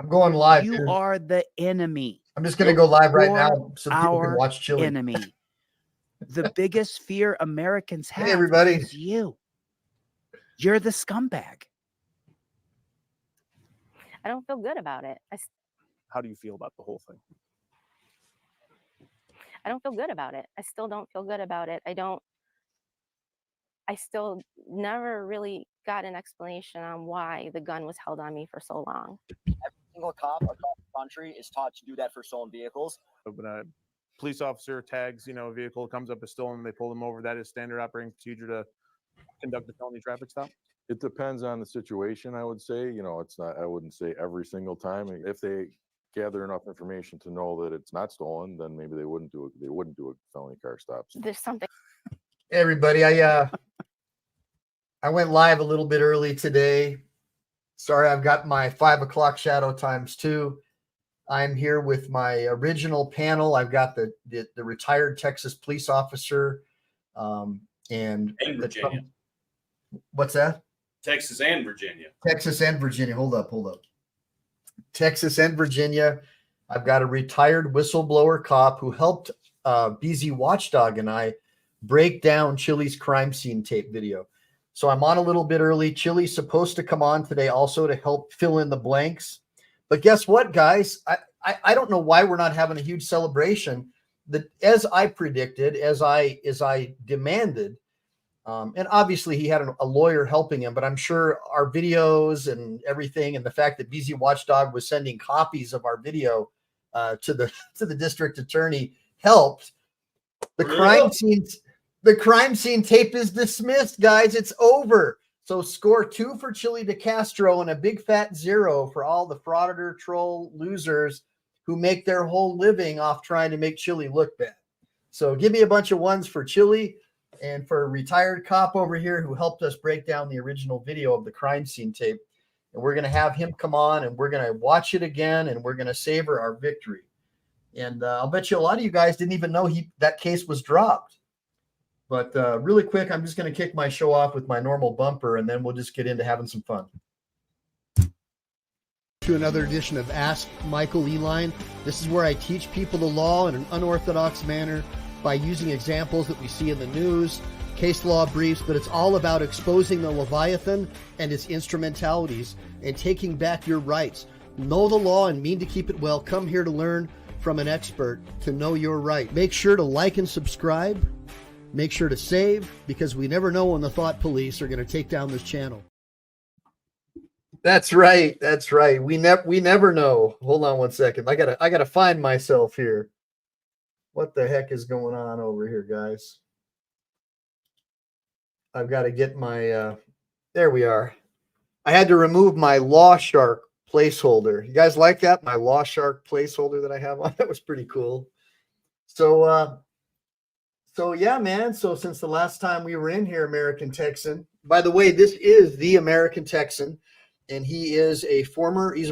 I'm going live. You dude. are the enemy. I'm just going to go live right You're now so people can watch Chille. Enemy. The biggest fear Americans have everybody. is you. You're the scumbag. I don't feel good about it. How do you feel about the whole thing? I don't feel good about it. I still don't feel good about it. I still never really got an explanation on why the gun was held on me for so long. Every single cop across the country is taught to do that for stolen vehicles. When a police officer tags, a vehicle comes up as stolen, they pull them over. That is standard operating procedure to conduct a felony traffic stop. It depends on the situation, I would say. It's not, I wouldn't say every single time. If they gather enough information to know that it's not stolen, then maybe they wouldn't do it. They wouldn't do a felony car stop. There's something. Hey everybody, I went live a little bit early today. Sorry, I've got my 5 o'clock shadow times 2. I'm here with my original panel. I've got the retired Texas police officer and Virginia. What's that? Texas and Virginia. Texas and Virginia. Hold up. Texas and Virginia. I've got a retired whistleblower cop who helped BZ Watchdog and I break down Chille's crime scene tape video. So I'm on a little bit early. Chille's supposed to come on today also to help fill in the blanks. But guess what, guys? I don't know why we're not having a huge celebration. That, as I predicted, as I demanded, and obviously he had a lawyer helping him, but I'm sure our videos and everything, and the fact that BZ Watchdog was sending copies of our video to the district attorney helped. The crime scene tape is dismissed, guys. It's over. So score 2 for Chille DeCastro and a big fat 0 for all the frauditor, troll losers who make their whole living off trying to make Chille look bad. So give me a bunch of 1s for Chille and for a retired cop over here who helped us break down the original video of the crime scene tape. And we're going to have him come on and we're going to watch it again and we're going to savor our victory. And I'll bet you a lot of you guys didn't even know that case was dropped. But really quick, I'm just going to kick my show off with my normal bumper, and then we'll just get into having some fun. To another edition of Ask Michael Eline. This is where I teach people the law in an unorthodox manner by using examples that we see in the news, case law briefs, but it's all about exposing the Leviathan and its instrumentalities and taking back your rights. Know the law and mean to keep it well. Come here to learn from an expert to know your right. Make sure to like and subscribe. Make sure to save, because we never know when the thought police are going to take down this channel. That's right. That's right. We never know. Hold on one second. I gotta find myself here. What the heck is going on over here, guys? I've got to get my there we are. I had to remove my Law Shark placeholder. You guys like that? My Law Shark placeholder that I have on? That was pretty cool. So yeah, man. So since the last time we were in here, American Texan, by the way, this is the American Texan, and he's a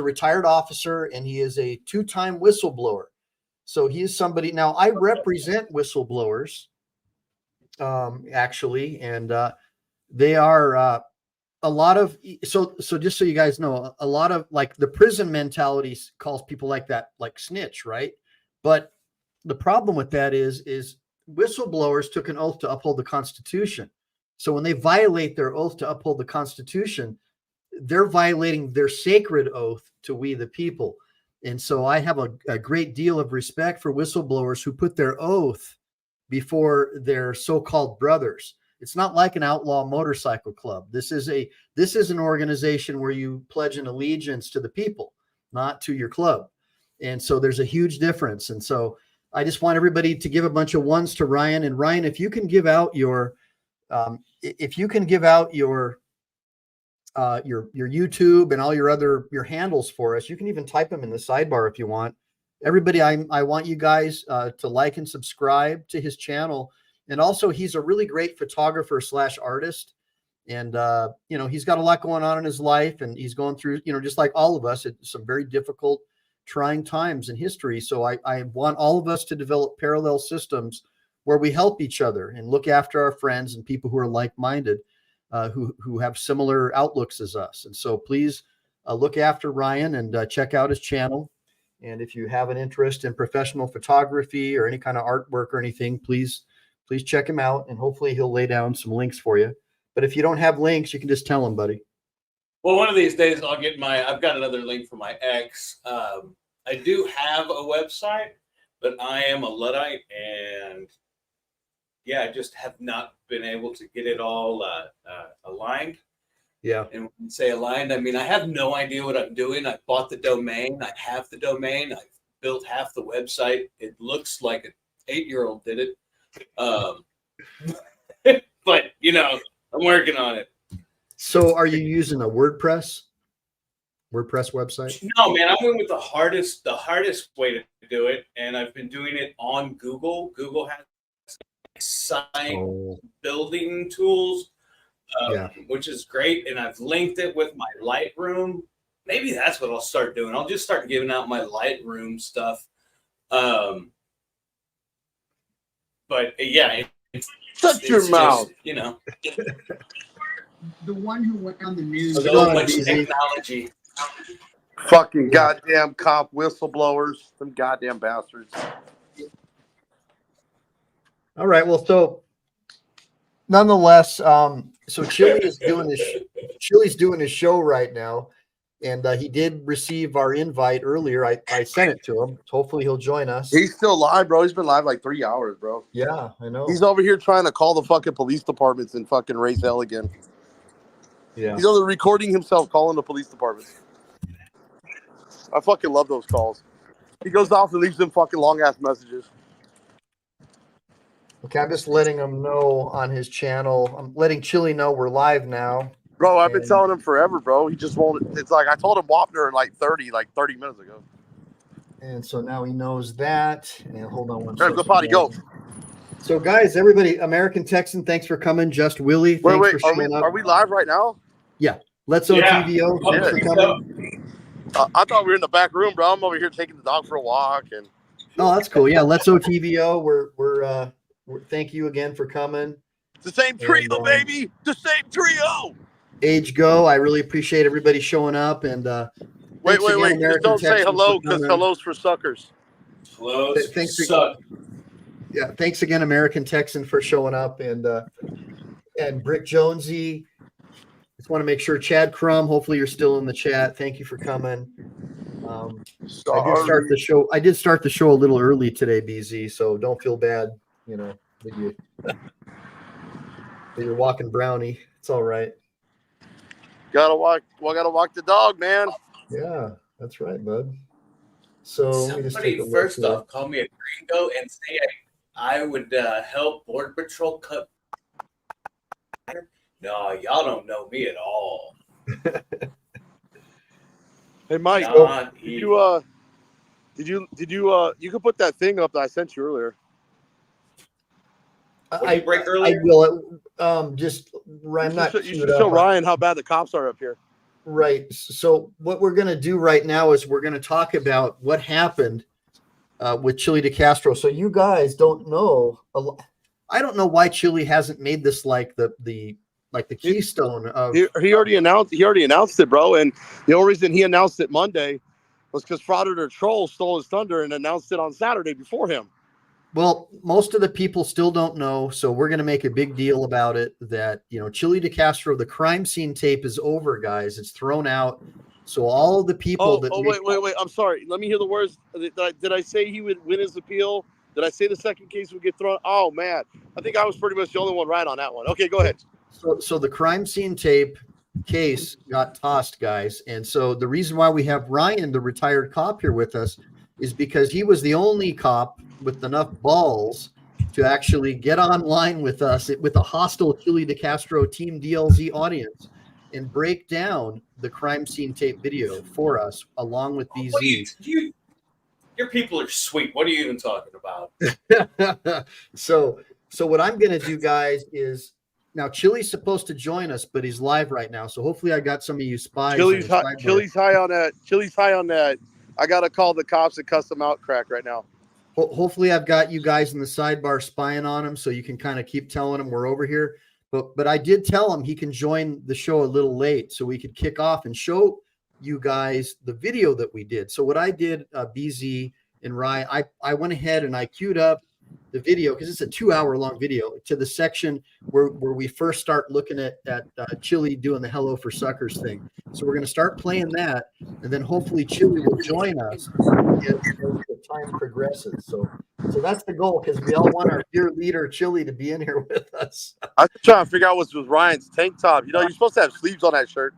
retired officer, and he is a 2-time whistleblower. So he is somebody. Now I represent whistleblowers, actually, and they are a lot of, so just so you guys know, a lot of, like, the prison mentality calls people like that, like, snitch, right? But the problem with that is whistleblowers took an oath to uphold the Constitution. So when they violate their oath to uphold the Constitution, they're violating their sacred oath to we the people. And so I have a great deal of respect for whistleblowers who put their oath before their so-called brothers. It's not like an outlaw motorcycle club. This is an organization where you pledge an allegiance to the people, not to your club. And so there's a huge difference. And so I just want everybody to give a bunch of 1s to Ryan. And Ryan, if you can give out your YouTube and all your handles for us, you can even type them in the sidebar if you want. Everybody, I want you guys to like and subscribe to his channel. And also, he's a really great photographer / artist. And, he's got a lot going on in his life, and he's going through, just like all of us, some very difficult, trying times in history. So I want all of us to develop parallel systems where we help each other and look after our friends and people who are like-minded, who have similar outlooks as us. And so please look after Ryan and check out his channel. And if you have an interest in professional photography or any kind of artwork or anything, please check him out, and hopefully he'll lay down some links for you. But if you don't have links, you can just tell him, buddy. Well, one of these days I've got another link for my ex. I do have a website, but I am a Luddite, and yeah, I just have not been able to get it all aligned. Yeah. And when you say aligned, I mean, I have no idea what I'm doing. I bought the domain. I have the domain. I've built half the website. It looks like an 8-year-old did it. But, you know, I'm working on it. So are you using a WordPress website? No, man, I went with the hardest way to do it. And I've been doing it on Google. Google has site building tools. Which is great, and I've linked it with my Lightroom. Maybe that's what I'll start doing. I'll just start giving out my Lightroom stuff. But yeah, shut your mouth. Just, you know, the one who went on the news. so much technology. Fucking goddamn cop whistleblowers, some goddamn bastards. All right. Well, so nonetheless, so Chille's doing his show right now, and he did receive our invite earlier. I sent it to him. Hopefully he'll join us. He's still live, bro. He's been live like 3 hours, bro. Yeah, I know. He's over here trying to call the fucking police departments and fucking raise hell again. Yeah. He's only recording himself calling the police department. I fucking love those calls. He goes off and leaves them fucking long ass messages. Okay, I'm just letting him know on his channel. I'm letting Chille know we're live now. Bro, I've been telling him forever, bro. He just won't. It's like I told him Wapner in like 30 minutes ago. And so now he knows that. And hold on one There, second. go potty, go. So guys, everybody, American Texan, thanks for coming. Just Willie, thanks Wait, for showing up. are we live right now? Yeah. Let's OTVO. Thanks for coming. I thought we were in the back room, bro. I'm over here taking the dog for a walk. And Oh, that's cool. Yeah, let's OTVO. We're thank you again for coming. it's the same trio, baby. The same trio. Age Go, I really appreciate everybody showing up. And Wait. thanks again, Just American don't say Texans, hello for because coming. hello's for suckers. Close. Thanks for- suck. Yeah, thanks again, American Texan, for showing up, and Brick Jonesy. Just want to make sure Chad Crum. Hopefully, you're still in the chat. Thank you for coming. I did start the show a little early today, BZ. So don't feel bad. You know that you're walking brownie. It's all right. Gotta walk the dog, man. Yeah, that's right, bud. So let me just take Somebody a look first here. off call me a gringo and say I would help Border Patrol cut. No, y'all don't know me at all. Hey, Mike. Not Did even. you could put that thing up that I sent you earlier. What did you break I earlier? will. Just I'm not. You should show Ryan how bad the cops are up here. Right. So what we're going to do right now is we're going to talk about what happened with Chille DeCastro. So you guys don't know. I don't know why Chille hasn't made this like the keystone of. He already announced it, bro. And the only reason he announced it Monday was because Frauditor Troll stole his thunder and announced it on Saturday before him. Well, most of the people still don't know, so we're going to make a big deal about it. That Chille DeCastro, the crime scene tape is over, guys. It's thrown out. So all the people Wait. I'm sorry. Let me hear the words. Did I say he would win his appeal? Did I say the second case would get thrown? Oh man, I think I was pretty much the only one right on that one. Okay, go ahead. So the crime scene tape case got tossed, guys. And so the reason why we have Ryan, the retired cop, here with us is because he was the only cop with enough balls to actually get online with us with a hostile Chille DeCastro Team DLZ audience and break down the crime scene tape video for us along with BZ. Your people are sweet. What are you even talking about? So what I'm going to do, guys, is now Chille's supposed to join us, but he's live right now. So hopefully I got some of you spies. Chille's high on that. Chille's high on that. I got to call the cops and cuss them out crack right now. Hopefully I've got you guys in the sidebar spying on him so you can kind of keep telling him we're over here. But I did tell him he can join the show a little late so we could kick off and show you guys the video that we did. So what I did, BZ and Rye, I went ahead and I queued up the video because it's a 2-hour long video to the section where we first start looking at Chille doing the Hello for Suckers thing. So we're going to start playing that, and then hopefully Chille will join us as the time progresses. So that's the goal, because we all want our dear leader Chille to be in here with us. I was trying to figure out what's with Ryan's tank top. You know, you're supposed to have sleeves on that shirt.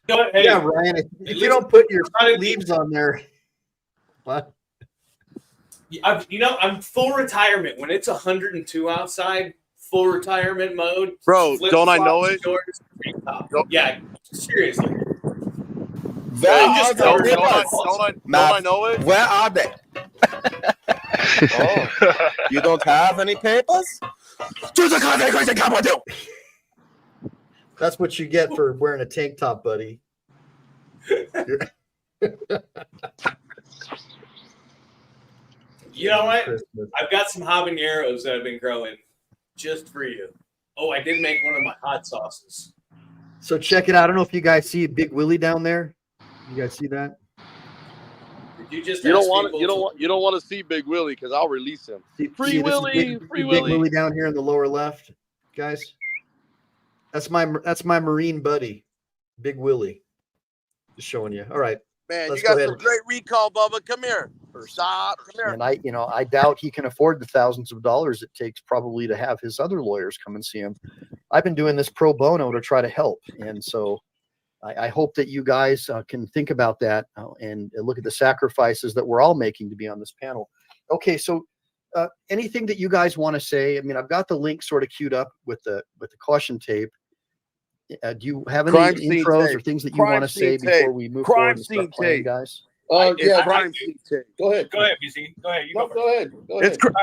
Hey, Yeah, Ryan, if you don't put your sleeves on there, what? I'm full retirement. When it's 102 outside, full retirement mode. Bro, don't I know it? Shorts, yeah, seriously. Don't I know it? Where are they? Oh, you don't have any papers? That's what you get for wearing a tank top, buddy. You know what? Christmas. I've got some habaneros that have been growing just for you. Oh, I did make one of my hot sauces. So check it out. I don't know if you guys see Big Willie down there. You guys see that? Did you don't want to see Big Willie, because I'll release him. Free Willie. Big Willie down here in the lower left, guys. That's my Marine buddy, Big Willie. Just showing you. All right. Man, you got some great recall, Bubba. Come here. Stop. Come here. And I doubt he can afford the thousands of dollars it takes probably to have his other lawyers come and see him. I've been doing this pro bono to try to help. And so I hope that you guys can think about that and look at the sacrifices that we're all making to be on this panel. Okay. So anything that you guys want to say? I mean, I've got the link sort of queued up with the caution tape. Do you have any intros or things that you want to say before we move forward and start playing, guys? Yeah, crime scene tape. Go ahead. Go ahead, BC. Go ahead. Go ahead.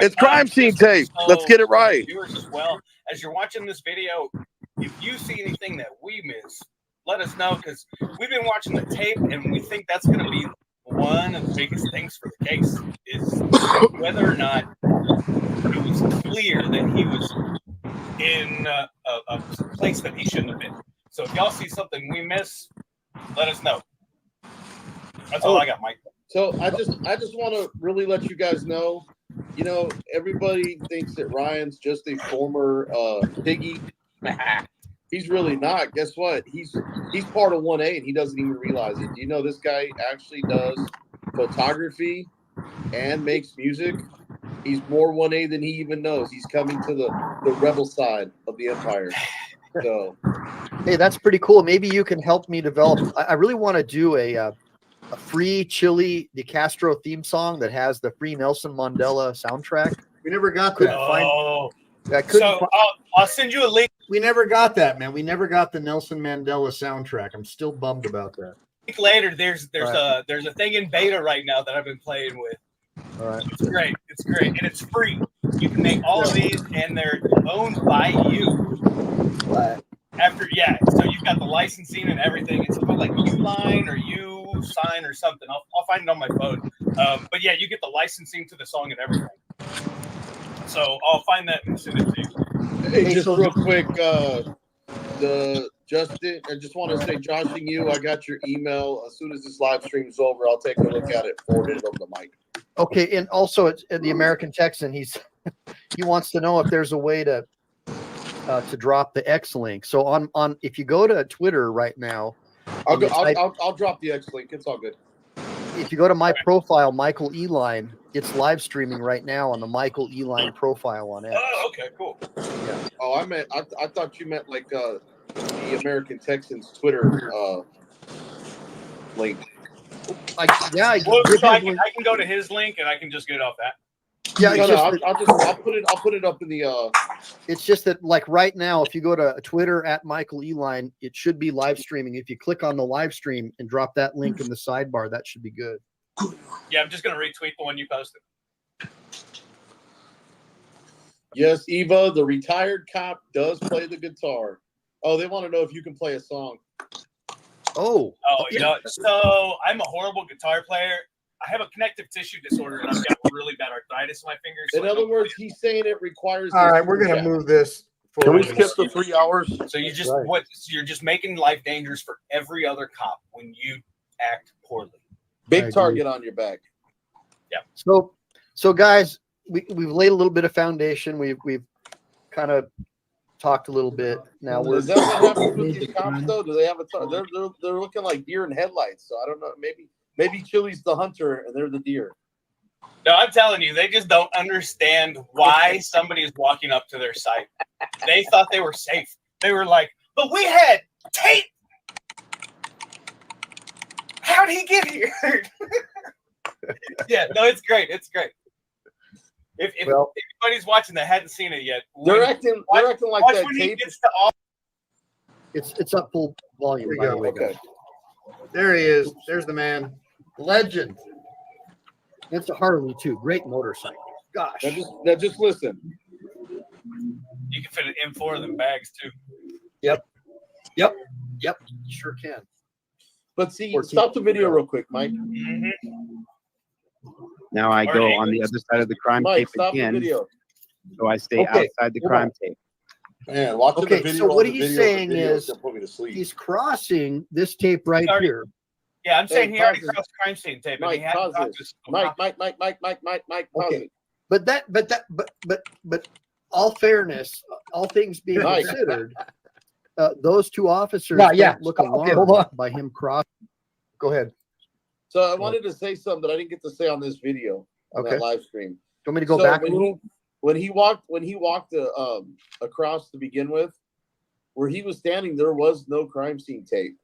It's crime scene tape. Let's get it right. Viewers as well, as you're watching this video, if you see anything that we miss, let us know, because we've been watching the tape and we think that's going to be one of the biggest things for the case, is whether or not it was clear that he was in a place that he shouldn't have been. So if y'all see something we miss, let us know. That's all I got, Mike. So I just want to really let you guys know, you know, everybody thinks that Ryan's just a former piggy. He's really not. Guess what? He's part of 1A and he doesn't even realize it. Do you know this guy actually does photography and makes music? He's more 1A than he even knows. He's coming to the rebel side of the empire. So, hey, that's pretty cool. Maybe you can help me develop. I really want to do a free Chille DeCastro theme song that has the free Nelson Mandela soundtrack. We never got that. I'll send you a link. We never got that, man. We never got the Nelson Mandela soundtrack. I'm still bummed about that. Later, there's a thing in beta right now that I've been playing with. All right. It's great, and it's free. You can make all of these, and they're owned by you. What? So you've got the licensing and everything. It's called like Uline or Usign or something. I'll find it on my phone. But yeah, you get the licensing to the song and everything. So I'll find that and send it to you. Hey, just real quick, Justin, I just want to say, Josh and you, I got your email. As soon as this live stream is over, I'll take a look at it, forward it over to Mike. Okay, and also it's the American Texan. He wants to know if there's a way to drop the X link. So on if you go to Twitter right now, I'll drop the X link. It's all good. If you go to my profile, Michael Eline, it's live streaming right now on the Michael Eline profile on X. Oh, okay, cool. Yeah. Oh, I thought you meant like the American Texans Twitter link. I can go to his link and I can just get it off that. Yeah, I'll put it up in the. It's just that, like right now, if you go to Twitter at Michael Eline, it should be live streaming. If you click on the live stream and drop that link in the sidebar, that should be good. Yeah, I'm just gonna retweet the one you posted. Yes, Eva, the retired cop does play the guitar. Oh, they want to know if you can play a song. Oh, you know, so I'm a horrible guitar player. I have a connective tissue disorder, and I've got really bad arthritis in my fingers. In other words, he's saying it requires. All right, we're going to move this Can we skip the 3 hours? So you just Right. you're just making life dangerous for every other cop when you act poorly. I Big agree. target on your back. So guys, we've laid a little bit of foundation. We've kind of talked a little bit. Now we're Is that what happens with these cops though? Do they have they're looking like deer in headlights? So I don't know. Maybe Chille's the hunter and they're the deer. No, I'm telling you, they just don't understand why somebody is walking up to their site. They thought they were safe. They were like, but we had tape. How'd he get here? Yeah, no, it's great. It's great. If anybody's watching that hadn't seen it yet, They're acting like watch that when he tape. gets to all. it's up full volume. Here we By the go. way, Okay. guys. There he is. There's the man. Legend. It's a Harley too. Great motorcycle. Gosh. Now just listen. You can fit it in 4 of them bags too. Yep. Sure can. But see, 14. stop the video real quick, Mike. Mm-hmm. Now I go Alright. on the other side of the crime Mike, tape stop the again, video. so I stay Okay, outside the hold crime on. tape. Man, watching Okay, the video. so on what the he's video, saying the video is gonna put me to sleep. He's crossing this tape right Sorry. here. Yeah, I'm saying Hey, he already pause it. crossed crime scene tape, and Mike, he hadn't pause talked it. to us. Mike, pause Okay. it. But all fairness, all things being Mike. considered, those two officers Yeah. don't look Okay, alarmed hold on. by him crossing. Go ahead. So I wanted to say something that I didn't get to say on this video on Okay. that live stream. Do you want me to go So back a when little? when he walked across to begin with, where he was standing, there was no crime scene tape.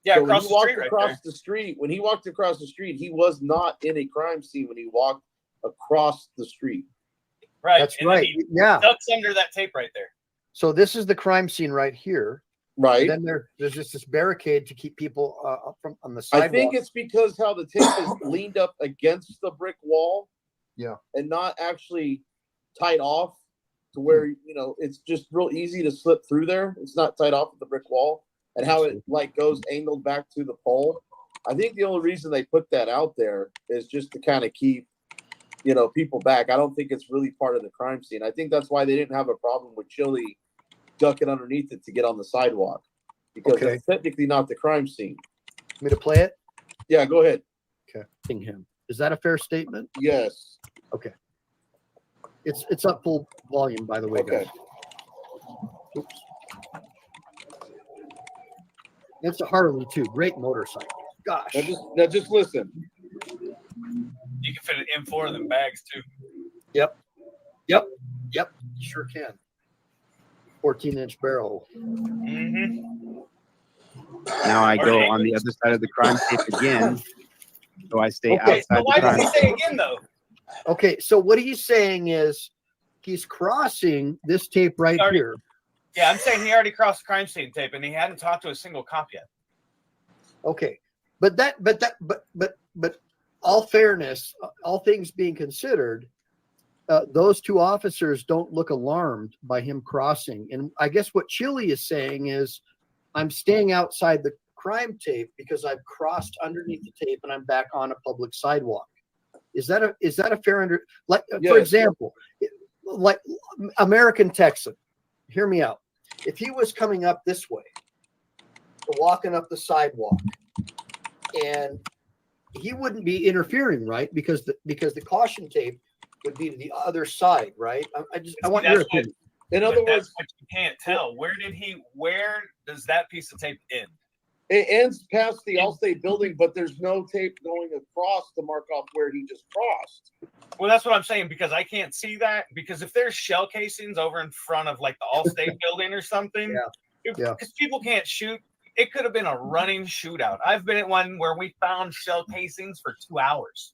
Yeah, So across the street right there. the street, when he walked across the street, he was not in a crime scene when he walked across the street. Right. That's and then right. he Yeah. ducks under that tape right there. So this is the crime scene right here. Right. Then there's just this barricade to keep people up from on the I sidewalk. think it's because how the tape is leaned up against the brick wall. Yeah. And not actually tied off to where, it's just real easy to slip through there. It's not tied off with the brick wall and how it like goes angled back to the pole. I think the only reason they put that out there is just to kind of keep, people back. I don't think it's really part of the crime scene. I think that's why they didn't have a problem with Chille ducking underneath it to get on the sidewalk because Okay. it's technically not the crime scene. Want me to play it? Yeah, go ahead. Okay. Him. Is that a fair statement? Yes. Okay. It's up full volume, by the way, Okay. guys. Oops. It's a Harley too. Great motorcycle. Gosh. Now just listen. You can fit it in 4 of them bags too. Yep. Sure can. 14-inch barrel. Mm-hmm. Now I go on the other side of the crime tape again, so I stay Okay, outside So the why crime does he say again though? Okay, so what he's saying is he's crossing this tape right Sorry. here. Yeah, I'm saying he already crossed the crime scene tape, and he hadn't talked to a single cop yet. Okay, but all fairness, all things being considered, those two officers don't look alarmed by him crossing. And I guess what Chille is saying is, I'm staying outside the crime tape because I've crossed underneath the tape and I'm back on a public sidewalk. Is that a fair for Yes. example, like American Texan, hear me out. If he was coming up this way, walking up the sidewalk, and he wouldn't be interfering, right? Because the caution tape would be to the other side, right? I want your That's what- opinion. In but other that's words, what you can't tell. Where does that piece of tape end? it ends past the Allstate building, but there's no tape going across to mark off where he just crossed. Well, that's what I'm saying, because I can't see that. Because if there's shell casings over in front of like the Allstate building or something, Yeah. because people can't shoot, it could have been a running shootout. I've been at one where we found shell casings for 2 hours.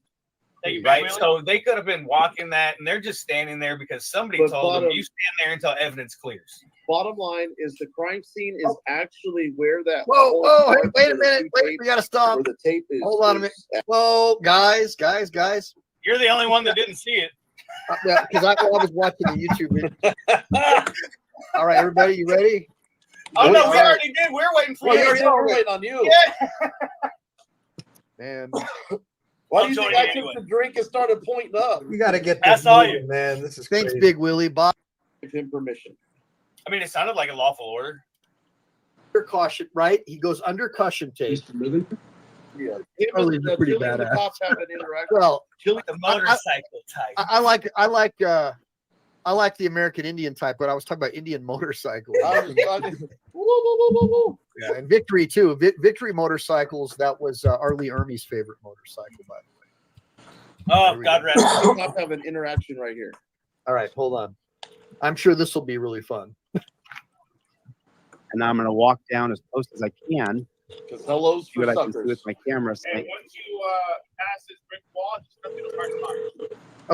Right, so they could have been walking that, and they're just standing there because somebody But told them, bottom- "You stand there until evidence clears." Bottom line is the crime scene is actually where that. Whoa, hole whoa, hey, starts wait a where the minute, two wait, tapes- we gotta stop. Where the tape is. Hold on a minute. Whoa, guys. You're the only one that didn't see it. Yeah, because I was watching the YouTube video. All right, everybody, you ready? Oh no, All we right. already did. We're waiting for Well, you. we're waiting on you. Yeah. Man, Why I'm do you think joining I you took anyway. the drink and started pointing up? you got to get That's this all moving, man. This is Thanks, crazy. Big Willie. Bob. Give him permission. I mean, it sounded like a lawful order. Under caution, right? He goes under caution tape. Yeah. Charlie's Him and, pretty Chille and the badass. cops have an interaction. Well, Chille the motorcycle type. I like the American Indian type, but I was talking about Indian motorcycle. Yeah, and Victory too. Victory motorcycles. That was Arlie Ermey's favorite motorcycle, by the way. Oh, God rest. The cops have an interaction right here. All right, hold on. I'm sure this will be really fun. And I'm going to walk down as close as I can. Because hello's See for what I can see suckers. with my camera. And once you pass this brick wall, just come to the parking lot.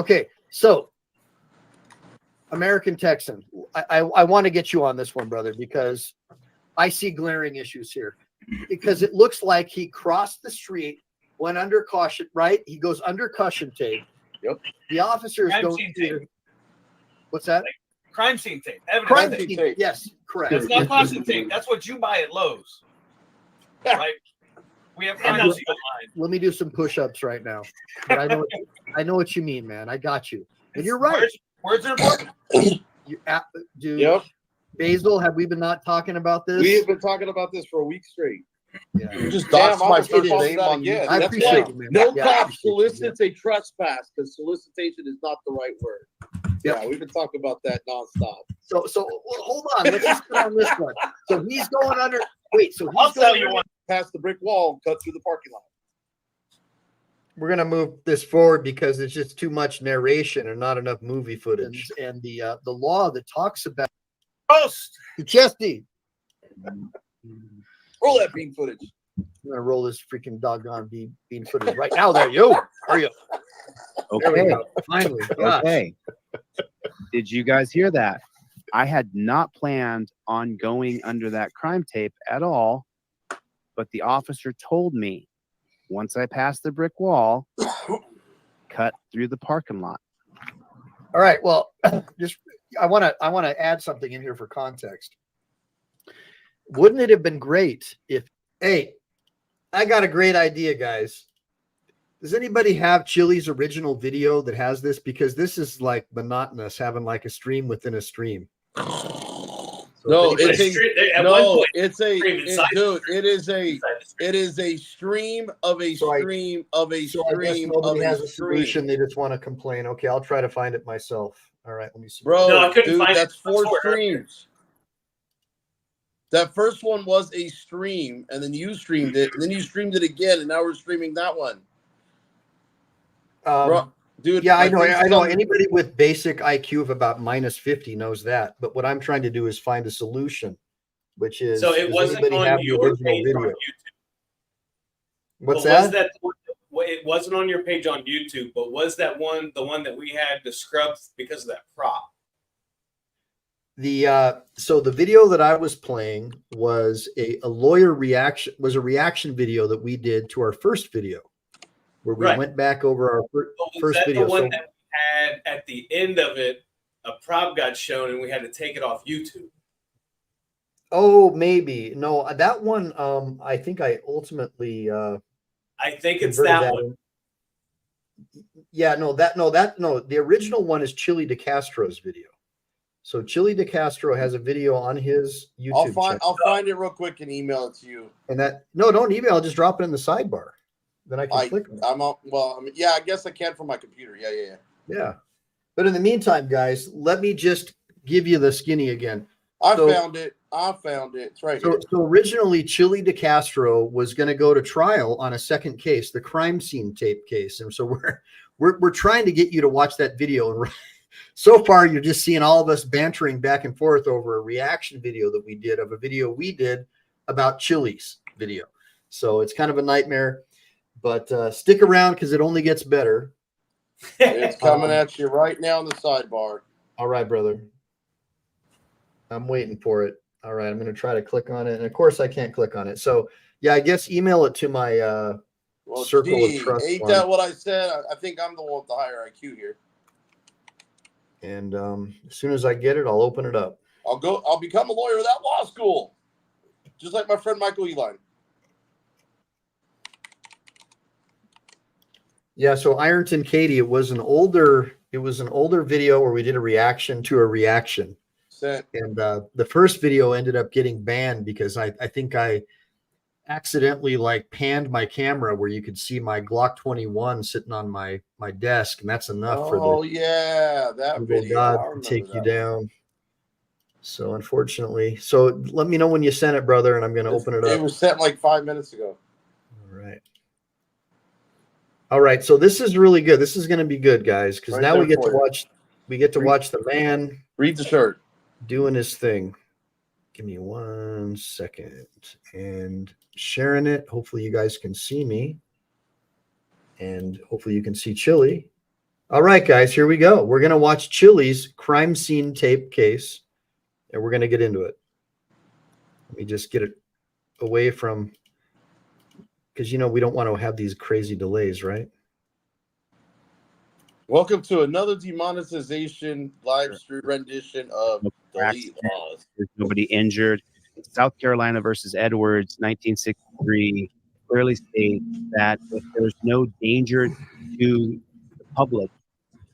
Okay, so American Texan, I want to get you on this one, brother, because I see glaring issues here. Because it looks like he crossed the street, went under caution, right? He goes under caution tape. Yep. The officers Crime don't. scene tape. What's that? Crime scene tape. Evidence Crime tape. scene tape. Yes, correct. It's not caution tape. That's what you buy at Lowe's. Right? We have crime scene online. Let me do some push-ups right now. But I know what you mean, man. I got you. And you're right. Words are important. Dude, Yep. Basil, have we been not talking about this? We have been talking about this for a week straight. Yeah. You just Damn, doxed I'm my gonna start first calling name that on again. YouTube. I That's appreciate why it, man. No Yeah, I cop appreciate it, solicits a trespass because solicitation is not the right word. Yeah, we've been talking about that nonstop. So well, hold on. Let's just get on this one. So he's going under. Wait. So he's I'll tell going you under- one. Past the brick wall and cut through the parking lot. We're gonna move this forward because it's just too much narration and not enough movie footage. And the law that talks about Post. the chesty. Roll that bean footage. I'm gonna roll this freaking doggone bean footage right now. There you are. You? There we Okay. go. Finally. Gosh. Okay. Did you guys hear that? I had not planned on going under that crime tape at all, but the officer told me once I passed the brick wall, cut through the parking lot. All right. Well, just I want to add something in here for context. Wouldn't it have been great if, hey, I got a great idea, guys. Does anybody have Chille's original video that has this? Because this is like monotonous, having like a stream within a stream. So No, if anybody- it's a stream of a So I- stream of a so I guess stream of nobody has a a stream. solution. They just want to complain. Okay, I'll try to find it myself. All right, let me see. Bro, No, I couldn't dude, find it. that's 4 That's where- streams. That first one was a stream, and then you streamed it, and then you streamed it again, and now we're streaming that one. Bro, dude, Yeah, I my face know. is on- Anybody with basic IQ of about -50 knows that. But what I'm trying to do is find a solution, which is So it does wasn't anybody have on the your original page on video? YouTube. What's But that? Was that it wasn't on your page on YouTube, but was that one the one that we had to scrub because of that prop? So the video that I was playing was a lawyer reaction, was a reaction video that we did to our first video, where we Right. went back over our But was first that video. the one So, that we had at the end of it? A prop got shown, and we had to take it off YouTube. oh, maybe no, that one. I think I ultimately. I think it's converted that one. Yeah, no. The original one is Chille DeCastro's video. So Chille DeCastro has a video on his YouTube channel. I'll find it real quick and email it to you. And that don't email, just drop it in the sidebar. Then I can click on it. Yeah, I guess I can from my computer. Yeah. Yeah. But in the meantime, guys, let me just give you the skinny again. I So- found it. It's right here. So originally, Chille DeCastro was going to go to trial on a second case, the crime scene tape case, and so we're trying to get you to watch that video. And so far, you're just seeing all of us bantering back and forth over a reaction video that we did of a video we did about Chille's video. So it's kind of a nightmare, but stick around because it only gets better. It's coming at you right now in the sidebar. All right, brother. I'm waiting for it. All right, I'm going to try to click on it. And of course, I can't click on it. So, yeah, I guess email it to my circle gee, of trust. ain't one. that what I said? I think I'm the one with the higher IQ here. And as soon as I get it, I'll open it up. I'll become a lawyer without law school. Just like my friend Michael Eline. Yeah, so Ironton Katie, it was an older video where we did a reaction to a reaction. 100%. And the first video ended up getting banned because I think I accidentally like panned my camera where you could see my Glock 21 sitting on my desk, and that's enough for Oh the yeah, that Google video. God I to remember take you that one. down. So unfortunately, so let me know when you sent it, brother, and I'm going to open it It up. was sent like 5 minutes ago. All right. All right. So this is really good. This is going to be good, guys, because Right now there we get for to you. watch. We get to watch the man Read the shirt. doing his thing. Give me 1 second and sharing it. Hopefully you guys can see me, and hopefully you can see Chille. All right, guys, here we go. We're going to watch Chille's crime scene tape case, and we're going to get into it. Let me just get it away from, because, you know, we don't want to have these crazy delays, right? Welcome to another demonetization live stream rendition of DeleteLawz. There's nobody injured. South Carolina versus Edwards, 1963, clearly states that if there's no danger to the public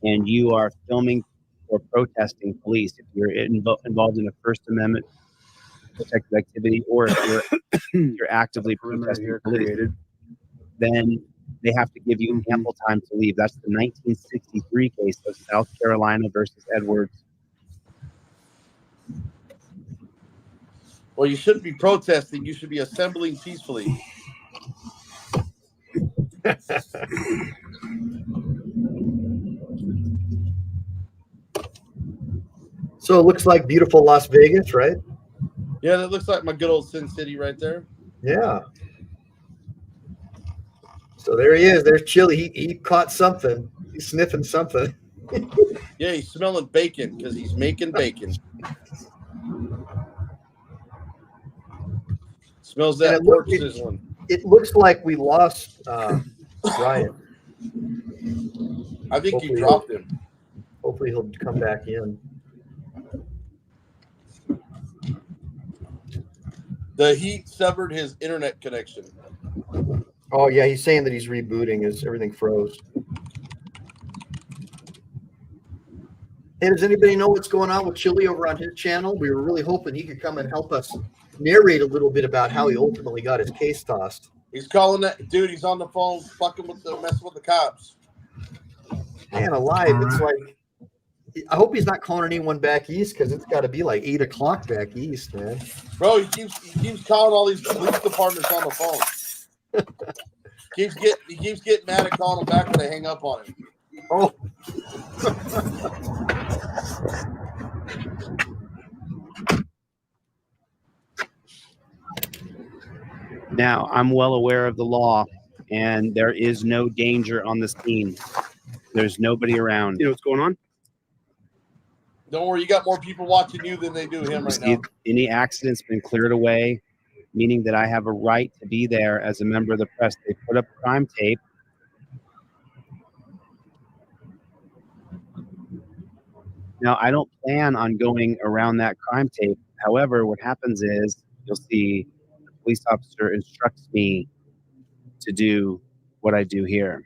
and you are filming or protesting police, if you're involved in a First Amendment protected activity, or if you're actively protesting police, then they have to give you ample time to leave. That's the 1963 case of South Carolina versus Edwards. Well, you shouldn't be protesting. You should be assembling peacefully. So it looks like beautiful Las Vegas, right? Yeah, that looks like my good old Sin City right there. Yeah. So there he is. There's Chille. He caught something. He's sniffing something. Yeah, he's smelling bacon because he's making bacon. Smells that pork sizzling. It looks like we lost Ryan. I think Hopefully you dropped him. Hopefully he'll come back in. The heat severed his internet connection. Oh yeah, he's saying that he's rebooting. Everything froze. Hey, does anybody know what's going on with Chille over on his channel? We were really hoping he could come and help us narrate a little bit about how he ultimately got his case tossed. He's calling that dude. He's on the phone, fucking with messing with the cops. Man alive, it's like, I hope he's not calling anyone back east, because it's got to be like 8 o'clock back east, man. Bro, he keeps calling all these police departments on the phone. He keeps getting mad at calling them back when they hang up on him. Oh. Now, I'm well aware of the law, and there is no danger on the scene. There's nobody around. You know what's going on? Don't worry, you got more people watching you than they do him right now. Any accident's been cleared away, meaning that I have a right to be there as a member of the press. They put up crime tape. Now, I don't plan on going around that crime tape. However, what happens is you'll see the police officer instructs me to do what I do here.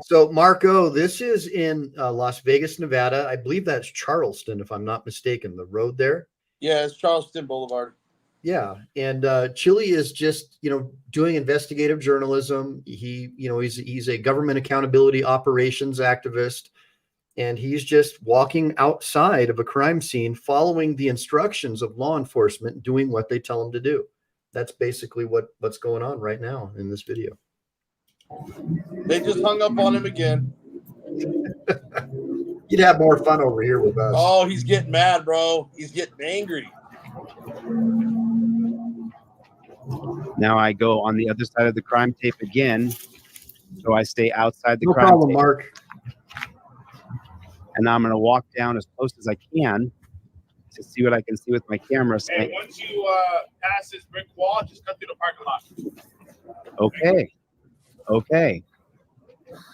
So, Marco, this is in Las Vegas, Nevada. I believe that's Charleston, if I'm not mistaken, the road there. Yeah, it's Charleston Boulevard. Yeah, and Chille is just, doing investigative journalism. He's a government accountability operations activist, and he's just walking outside of a crime scene, following the instructions of law enforcement, doing what they tell him to do. That's basically what's going on right now in this video. They just hung up on him again. You'd have more fun over here with us. Oh, he's getting mad, bro. He's getting angry. Now I go on the other side of the crime tape again, so I stay outside the No crime problem, tape. Mark. And now I'm going to walk down as close as I can to see what I can see with my camera. Hey, once you pass this brick wall, just cut through the parking lot. Okay.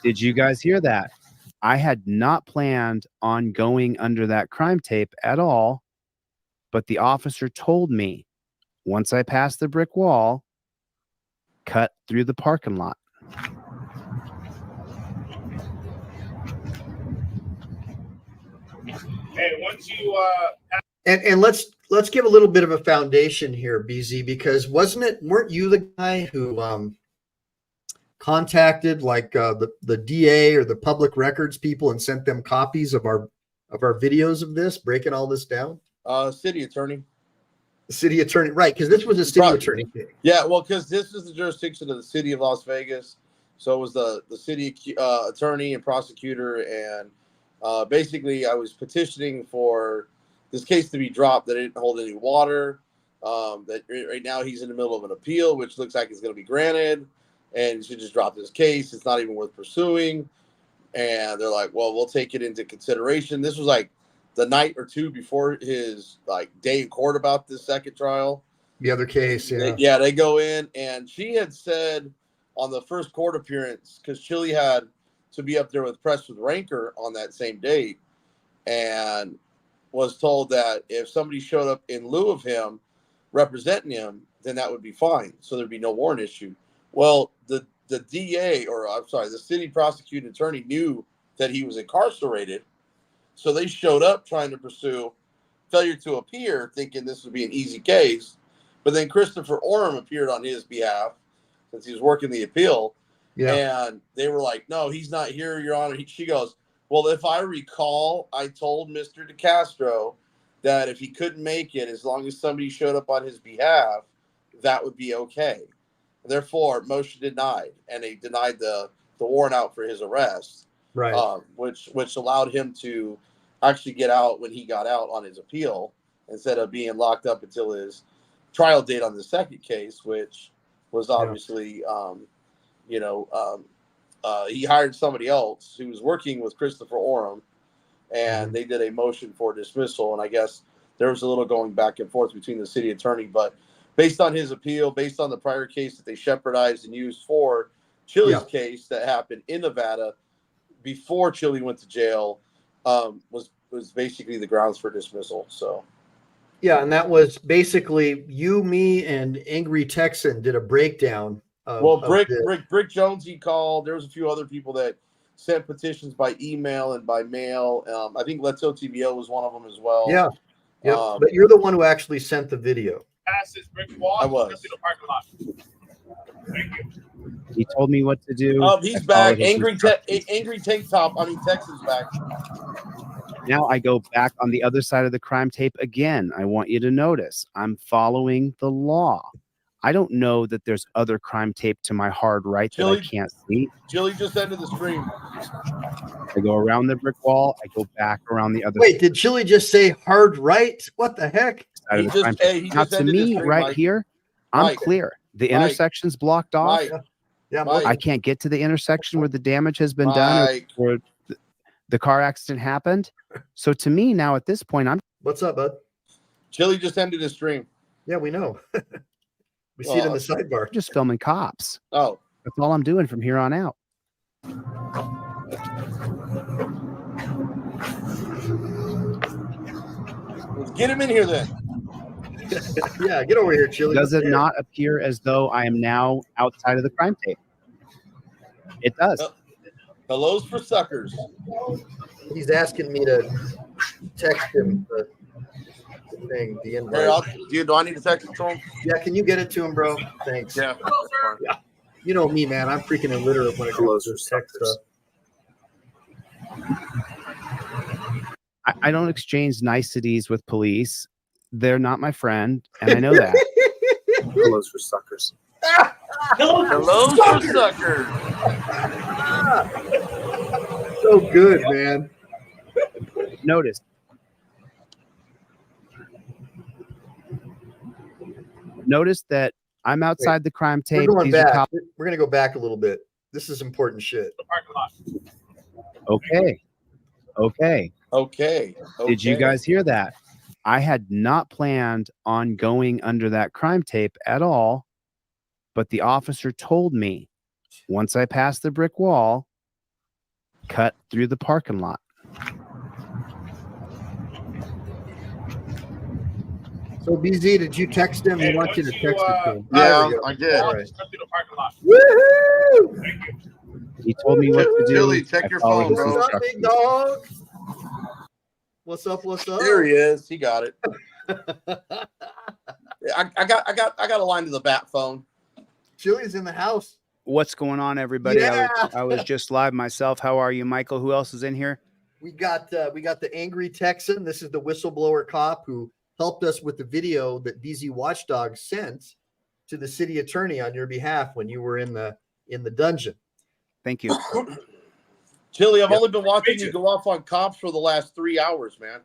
Did you guys hear that? I had not planned on going under that crime tape at all, but the officer told me Once I passed the brick wall, cut through the parking lot. Hey, once you And let's give a little bit of a foundation here, BZ, because weren't you the guy who contacted like the DA or the public records people and sent them copies of our videos of this, breaking all this down? City attorney. The city attorney, right? Because this was a city attorney thing. Yeah, well, because this is the jurisdiction of the city of Las Vegas, so it was the city attorney and prosecutor, and basically I was petitioning for this case to be dropped. That it didn't hold any water. That right now he's in the middle of an appeal, which looks like it's going to be granted, and he should just drop this case. It's not even worth pursuing. And they're like, well, we'll take it into consideration. This was like the night or two before his like day in court about this second trial. The other case, yeah. They go in, and she had said on the first court appearance, because Chille had to be up there with Press with Rancor on that same date, and was told that if somebody showed up in lieu of him representing him, then that would be fine. So there'd be no warrant issue. Well, the DA, or I'm sorry, the city prosecuting attorney knew that he was incarcerated. So they showed up trying to pursue failure to appear, thinking this would be an easy case. But then Christopher Orem appeared on his behalf since he was working the appeal. Yeah. And they were like, no, he's not here, Your Honor. She goes, well, if I recall, I told Mr. DeCastro that if he couldn't make it, as long as somebody showed up on his behalf, that would be okay. Therefore, motion denied. And they denied the warrant out for his arrest. Right. Which allowed him to actually get out when he got out on his appeal, instead of being locked up until his trial date on the second case, which was obviously, he hired somebody else who was working with Christopher Orem, and they did a motion for dismissal. And I guess there was a little going back and forth between the city attorney, but based on his appeal, based on the prior case that they shepherdized and used for Chille's case that happened in Nevada before Chille went to jail, was basically the grounds for dismissal. So, yeah, and that was basically you, me, and Angry Texan did a breakdown. Brick Jones, he called. There was a few other people that sent petitions by email and by mail. I think Let's OTVO was one of them as well. Yeah, but you're the one who actually sent the video. Pass this brick wall. I was. To the parking lot. Thank you. He told me what to do. He's back. Angry Tank Top. I mean, Texas back. Now I go back on the other side of the crime tape again. I want you to notice I'm following the law. I don't know that there's other crime tape to my hard right that I can't see. Chille just ended the stream. I go around the brick wall. I go back around the other. Wait, did Chille just say hard right? What the heck? He now to me, right Mike. Here, I'm Mike. Clear. The intersection's blocked off. Yeah, I can't get to the intersection where the damage has been done, or the car accident happened. So to me now at this point, What's up, bud? Chille just ended his stream. Yeah, we know. We see it in the sidebar. Just filming cops. Oh, that's all I'm doing from here on out. Get him in here then. Yeah, get over here, Chille. Does it not appear as though I am now outside of the crime tape? It does. Hello's for suckers. He's asking me to text him the thing, the invite. Hey, do I need to text it to him? Yeah, can you get it to him, bro? Thanks. Yeah. Yeah. You know me, man. I'm freaking illiterate when it comes to text stuff. I don't exchange niceties with police. They're not my friend, and I know that. Hello's for suckers. Hello's for suckers. So good, man. Notice that I'm outside the crime tape. We're going back. We're going to go back a little bit. This is important shit. The parking lot. Okay. Did you guys hear that? I had not planned on going under that crime tape at all, but the officer told me once I passed the brick wall, cut through the parking lot. So BZ, did you text him? He Hey, wants you to once text it to him. Yeah, There we go. I did. All right. Just come through the parking lot. Woohoo! Thank you. He told me what to do. Chili, check I your followed phone, his bro. What's up, big instructions. dog? What's up? What's up? There he is. He got it. I got a line to the bat phone. Chili's in the house. What's going on, everybody? Yeah. I was just live myself. How are you, Michael? Who else is in here? We got the angry Texan. This is the whistleblower cop who helped us with the video that BZ Watchdog sent to the city attorney on your behalf when you were in the dungeon. Thank you. Chili, I've only been watching you go off on cops for the last 3 hours, man.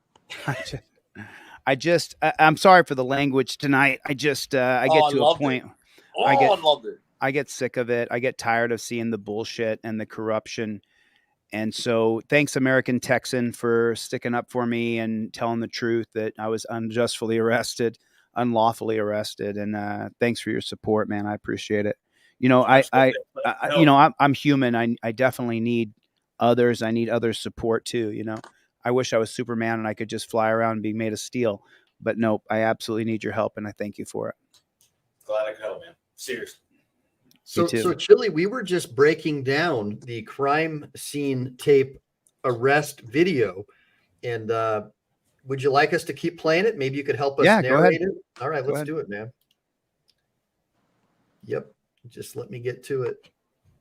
I'm sorry for the language tonight. I get to a point. I loved it. I get sick of it. I get tired of seeing the bullshit and the corruption. And so thanks, American Texan, for sticking up for me and telling the truth that I was unlawfully arrested. And thanks for your support, man. I appreciate it. You know, I'm human. I definitely need others. I need others' support too. You know, I wish I was Superman and I could just fly around and be made of steel, but nope, I absolutely need your help. And I thank you for it. Glad I could help, man. Seriously. So Chili, we were just breaking down the crime scene tape arrest video, and would you like us to keep playing it? Maybe you could help us narrate it. All right, let's do it, man. Yep, just let me get to it.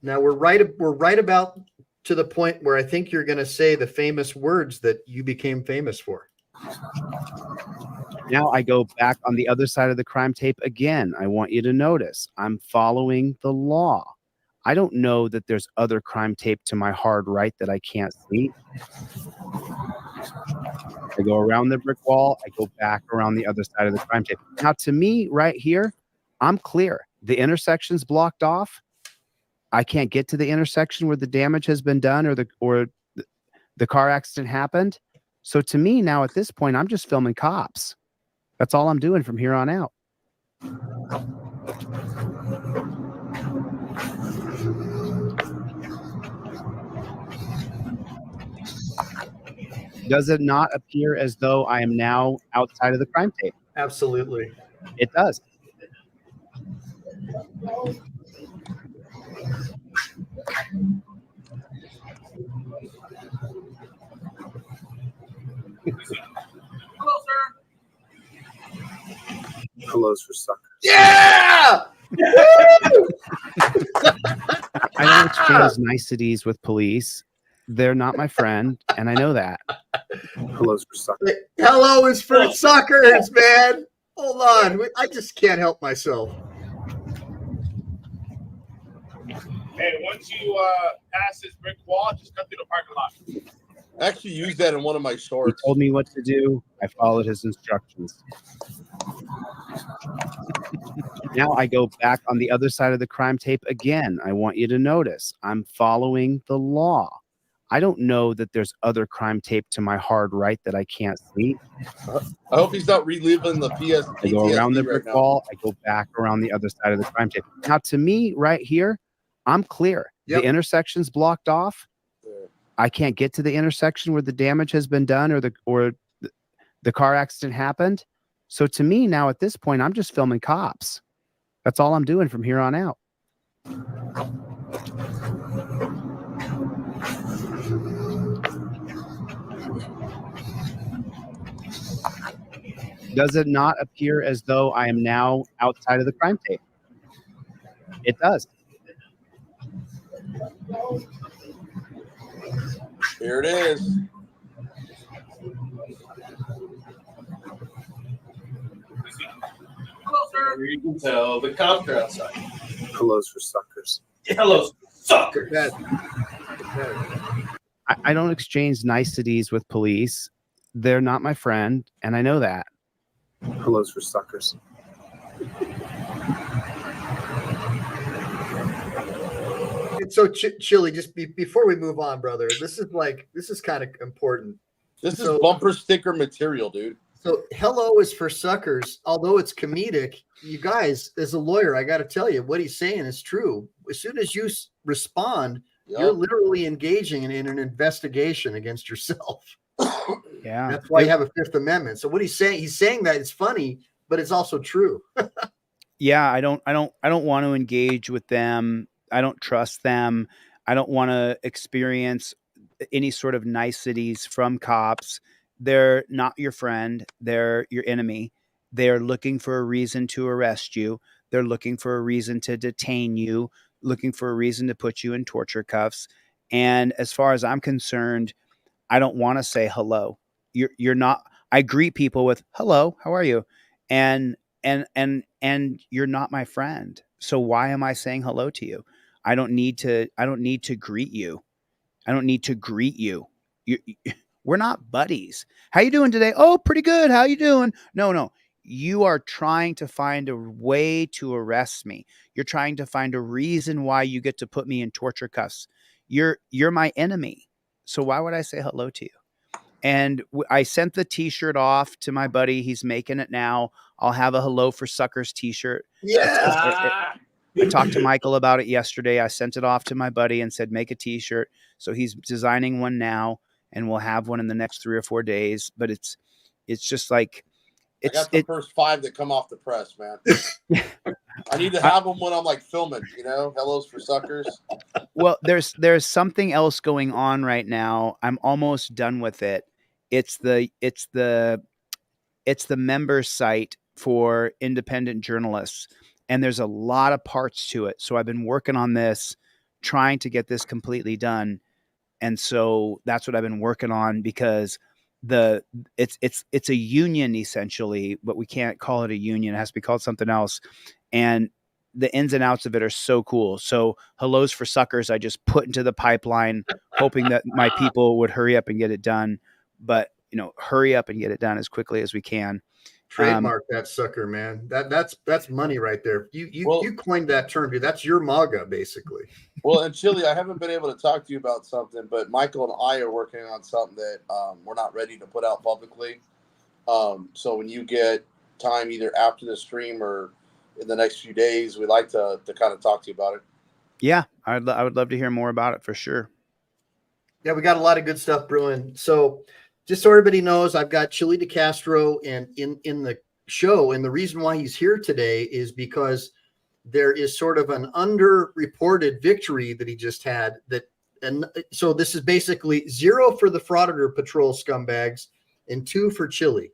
Now we're right about to the point where I think you're going to say the famous words that you became famous for. Now I go back on the other side of the crime tape again. I want you to notice I'm following the law. I don't know that there's other crime tape to my hard right that I can't see. I go around the brick wall. I go back around the other side of the crime tape. Now, to me, right here, I'm clear. The intersection's blocked off. I can't get to the intersection where the damage has been done or the car accident happened. So to me now at this point, I'm just filming cops. That's all I'm doing from here on out. Does it not appear as though I am now outside of the crime tape? Absolutely. It does. Hello, sir. Hello's for suckers. Yeah! I don't exchange niceties with police. They're not my friend, and I know that. Hello's for suckers. Hello is for suckers, man. Hold on. I just can't help myself. Hey, once you pass this brick wall, just come through the parking lot. I actually used that in one of my He shorts. told me what to do. I followed his instructions. Now I go back on the other side of the crime tape again. I want you to notice I'm following the law. I don't know that there's other crime tape to my hard right that I can't see. I hope he's not reliving the PS. I go around the PTSD brick right now. wall. I go back around the other side of the crime tape. Now, to me, right here, I'm clear. Yep. The intersection's blocked off. I can't get to the intersection where the damage has been done or the car accident happened. So to me now at this point, I'm just filming cops. That's all I'm doing from here on out. Does it not appear as though I am now outside of the crime tape? It does. Here it is. Hello, sir. You can tell the cops are outside. Hello's for suckers. Hello, sucker. I don't exchange niceties with police. They're not my friend, and I know that. Hello's for suckers. So Chili, just before we move on, brother, this is kind of important. This is bumper sticker material, dude. So hello is for suckers. Although it's comedic, you guys, as a lawyer, I got to tell you, what he's saying is true. As soon as you respond, you're literally engaging in an investigation against yourself. Yeah. That's why you have a Fifth Amendment. So what he's saying that it's funny but it's also true. Yeah, I don't want to engage with them. I don't trust them. I don't want to experience any sort of niceties from cops. They're not your friend. They're your enemy. They're looking for a reason to arrest you. They're looking for a reason to detain you, looking for a reason to put you in torture cuffs. And as far as I'm concerned, I don't want to say hello. You're not. I greet people with hello, how are you? And you're not my friend. So why am I saying hello to you? I don't need to greet you. I don't need to greet you. We're not buddies. How you doing today? Oh, pretty good. How you doing? No. You are trying to find a way to arrest me. You're trying to find a reason why you get to put me in torture cuffs. You're my enemy. So why would I say hello to you? And I sent the t-shirt off to my buddy. He's making it now. I'll have a Hello for Suckers t-shirt. Yeah. I talked to Michael about it yesterday. I sent it off to my buddy and said, make a t-shirt. So he's designing one now, and we'll have one in the next 3 or 4 days. But it's just like, I got the first 5 that come off the press, man. I need to have them when I'm like filming, Hellos for Suckers. Well, there's something else going on right now. I'm almost done with it. It's the member site for independent journalists, and there's a lot of parts to it. So I've been working on this, trying to get this completely done. And so that's what I've been working on, because it's a union essentially, but we can't call it a union. It has to be called something else. And the ins and outs of it are so cool. So Hellos for Suckers, I just put into the pipeline, hoping that my people would hurry up and get it done. But hurry up and get it done as quickly as we can. Trademark that sucker, man. That's money right there. You coined that term, dude. That's your MAGA, basically. Well, and Chille, I haven't been able to talk to you about something, but Michael and I are working on something that we're not ready to put out publicly. So when you get time, either after the stream or in the next few days, we'd like to kind of talk to you about it. Yeah, I would love to hear more about it for sure. Yeah, we got a lot of good stuff brewing. So just so everybody knows, I've got Chille DeCastro and in the show. And the reason why he's here today is because there is sort of an underreported victory that he just had. And so this is basically 0 for the Frauditor Patrol scumbags and 2 for Chille.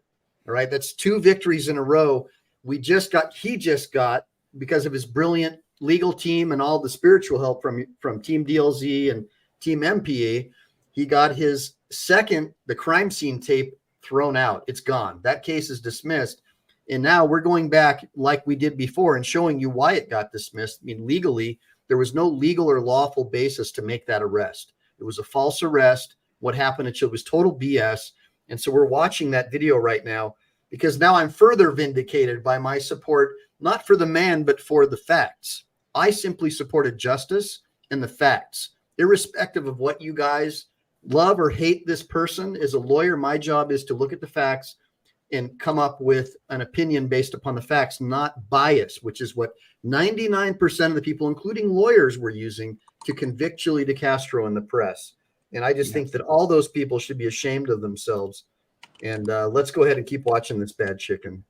All right, that's 2 victories in a row. He just got, because of his brilliant legal team and all the spiritual help from Team DLZ and Team MPA, he got his the crime scene tape thrown out. It's gone. That case is dismissed. And now we're going back like we did before and showing you why it got dismissed. I mean, legally, there was no legal or lawful basis to make that arrest. It was a false arrest. What happened at Chille was total BS. And so we're watching that video right now, because now I'm further vindicated by my support, not for the man, but for the facts. I simply supported justice and the facts, irrespective of what you guys love or hate this person. As a lawyer, my job is to look at the facts and come up with an opinion based upon the facts, not bias, which is what 99% of the people, including lawyers, were using to convict Chille DeCastro in the press. And I just think that all those people should be ashamed of themselves. And let's go ahead and keep watching this bad chicken.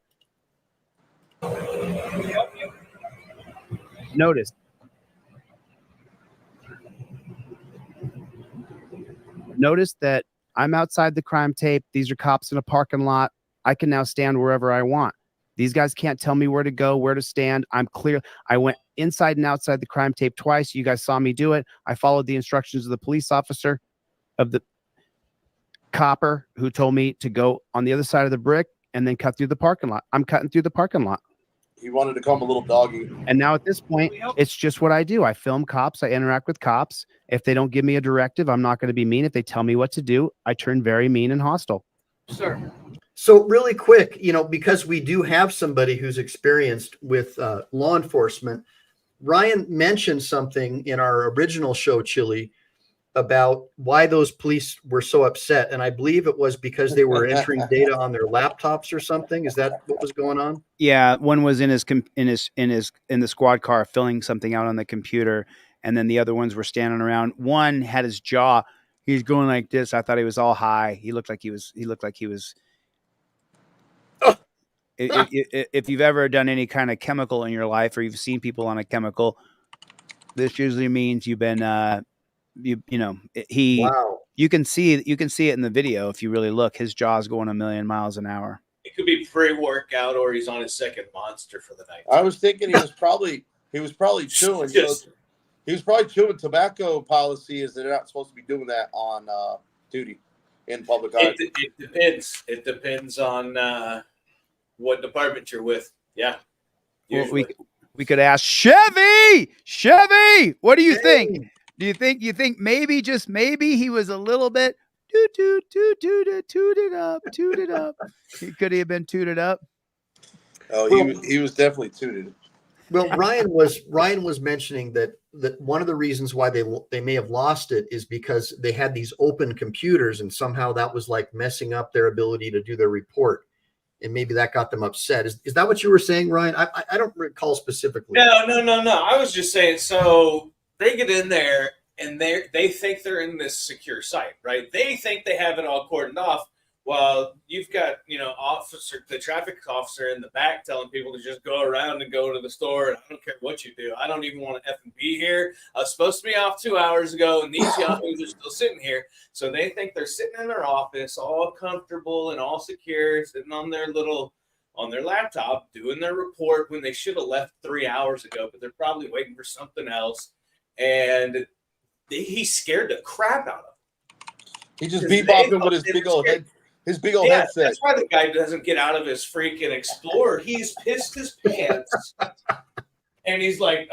Notice that I'm outside the crime tape. These are cops in a parking lot. I can now stand wherever I want. These guys can't tell me where to go, where to stand. I'm clear. I went inside and outside the crime tape twice. You guys saw me do it. I followed the instructions of the police officer, of the copper, who told me to go on the other side of the brick and then cut through the parking lot. I'm cutting through the parking lot. He wanted to call him a little doggy. And now at this point, it's just what I do. I film cops. I interact with cops. If they don't give me a directive, I'm not going to be mean. If they tell me what to do, I turn very mean and hostile. Sir. So really quick, because we do have somebody who's experienced with law enforcement, Ryan mentioned something in our original show, Chille, about why those police were so upset. And I believe it was because they were entering data on their laptops or something. Is that what was going on? Yeah. One was in the squad car filling something out on the computer. And then the other ones were standing around. One had his jaw. He's going like this. I thought he was all high. He looked like he was. if you've ever done any kind of chemical in your life, or you've seen people on a chemical, this usually means you've been Wow. you can see it in the video if you really look. His jaw's going 1,000,000 miles an hour. It could be pre-workout or he's on his second monster for the night. I was thinking he was probably chewing. He was probably chewing. Tobacco policy is that they're not supposed to be doing that on duty in public. It depends. It depends on what department you're with. Yeah. Well, we could ask Chevy. What do you think? Do you think maybe, just maybe, he was a little bit tooted up? Could he have been tooted up? Oh, he was definitely tooted. Well, Ryan was mentioning that one of the reasons why they may have lost it is because they had these open computers, and somehow that was like messing up their ability to do their report, and maybe that got them upset. Is that what you were saying, Ryan? I don't recall specifically. No. I was just saying, so they get in there and they think they're in this secure site, right? They think they have it all cordoned off. Well, you've got, the traffic officer in the back telling people to just go around and go to the store. And I don't care what you do. I don't even want to effing be here. I was supposed to be off 2 hours ago, and these yahoos are still sitting here. So they think they're sitting in their office, all comfortable and all secure, sitting on their laptop, doing their report when they should have left 3 hours ago, but they're probably waiting for something else. And he scared the crap out of them. He just bebopping with his big old head. His big old headset. That's why the guy doesn't get out of his freaking Explorer. He's pissed his pants. And he's like,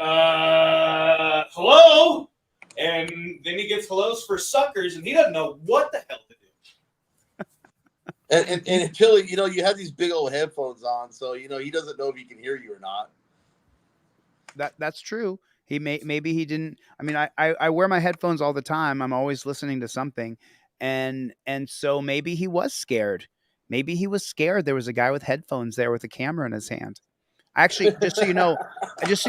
hello? And then he gets hellos for suckers, and he doesn't know what the hell to do. And Chille, you have these big old headphones on, so he doesn't know if he can hear you or not. That's true. Maybe he didn't. I mean, I wear my headphones all the time. I'm always listening to something. And so maybe he was scared. Maybe he was scared. There was a guy with headphones there with a camera in his hand. Actually, just so you know, I do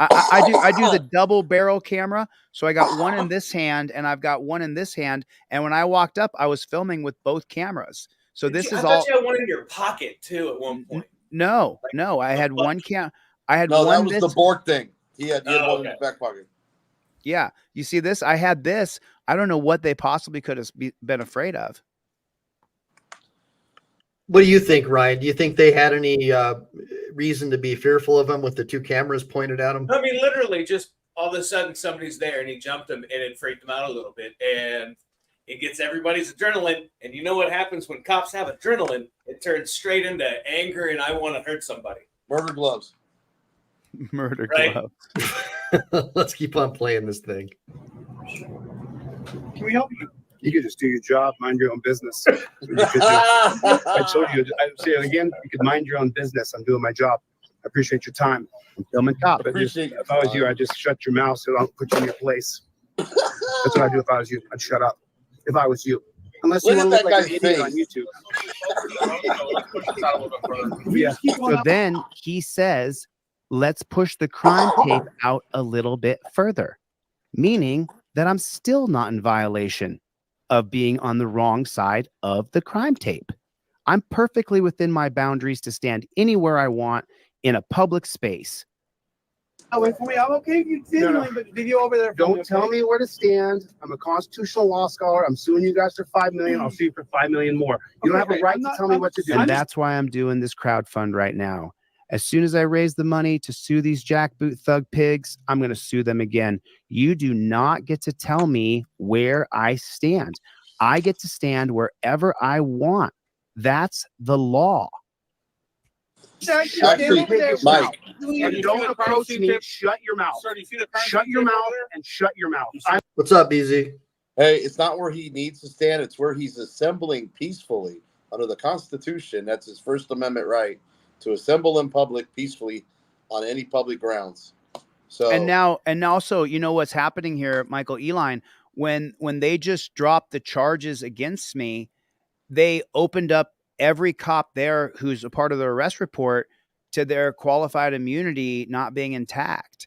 the double barrel camera. So I got one in this hand and I've got one in this hand. And when I walked up, I was filming with both cameras. So I thought you had one in your pocket too at one point. No, I had one cam. I had one. That was the Bork thing. He had one in his back pocket. Yeah. You see this? I had this. I don't know what they possibly could have been afraid of. What do you think, Ryan? Do you think they had any reason to be fearful of him with the two cameras pointed at him? I mean, literally, just all of a sudden somebody's there and he jumped him and it freaked him out a little bit. And it gets everybody's adrenaline. And you know what happens when cops have adrenaline? It turns straight into anger and I want to hurt somebody. Murder gloves. Murder gloves. Let's keep on playing this thing. Can we help you? You could just do your job, mind your own business. I told you, I say it again, you could mind your own business. I'm doing my job. I appreciate your time. I'm filming cop. But if I was you, I'd just shut your mouth so I don't put you in your place. That's what I'd do if I was you. I'd shut up. If I was you. Unless you want to look like an idiot on YouTube. Yeah. So then he says, let's push the crime tape out a little bit further, meaning that I'm still not in violation of being on the wrong side of the crime tape. I'm perfectly within my boundaries to stand anywhere I want in a public space. Oh, wait for me. I'm okay. You but video over there. Don't tell me where to stand. I'm a constitutional law scholar. I'm suing you guys for $5 million. I'll sue you for $5 million more. You don't have a right to tell me what to do. And that's why I'm doing this crowdfund right now. As soon as I raise the money to sue these jackboot thug pigs, I'm going to sue them again. You do not get to tell me where I stand. I get to stand wherever I want. That's the law. Actually, Mike, don't approach me. Shut your mouth. Shut your mouth and shut your mouth. What's up, BZ? Hey, it's not where he needs to stand. It's where he's assembling peacefully under the Constitution. That's his First Amendment right to assemble in public peacefully on any public grounds. So and also, you know what's happening here, Michael Eline, when they just dropped the charges against me, they opened up every cop there who's a part of the arrest report to their qualified immunity not being intact.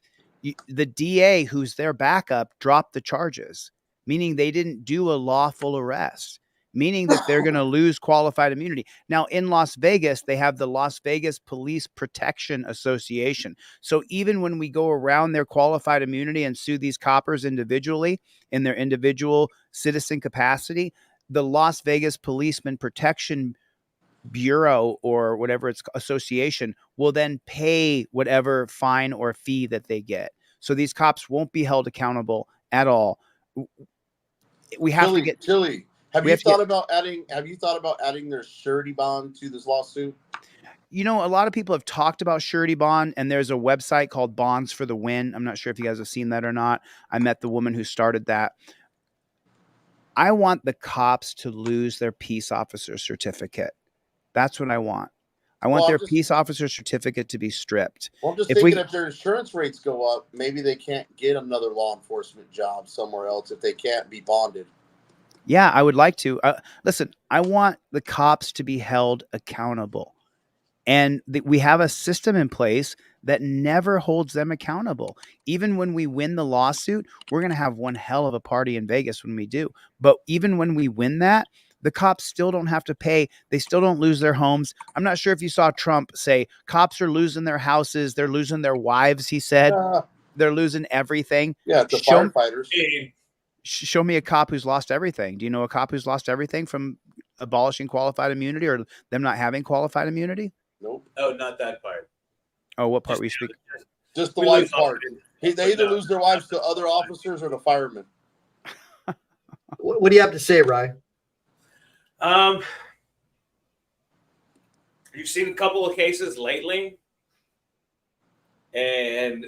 The DA, who's their backup, dropped the charges, meaning they didn't do a lawful arrest, meaning that they're going to lose qualified immunity. Now, in Las Vegas, they have the Las Vegas Police Protection Association. So even when we go around their qualified immunity and sue these coppers individually in their individual citizen capacity, the Las Vegas Policeman Protection Bureau or whatever its association will then pay whatever fine or fee that they get. So these cops won't be held accountable at all. We have to get Chille. Have you thought about adding their surety bond to this lawsuit? You know, a lot of people have talked about surety bond, and there's a website called Bonds for the Win. I'm not sure if you guys have seen that or not. I met the woman who started that. I want the cops to lose their peace officer certificate. That's what I want. I want their peace officer certificate to be stripped. Well, I'm just thinking if their insurance rates go up, maybe they can't get another law enforcement job somewhere else if they can't be bonded. Yeah, I would like to. Listen, I want the cops to be held accountable. And we have a system in place that never holds them accountable. Even when we win the lawsuit, we're going to have one hell of a party in Vegas when we do. But even when we win that, the cops still don't have to pay. They still don't lose their homes. I'm not sure if you saw Trump say cops are losing their houses. They're losing their wives, he said. They're losing everything. Yeah, the firefighters. Show me a cop who's lost everything. Do you know a cop who's lost everything from abolishing qualified immunity or them not having qualified immunity? Nope. Oh, not that part. Oh, what part we speak? Just the wife part. They either lose their wives to other officers or to firemen. What do you have to say, Rye? You've seen a couple of cases lately, and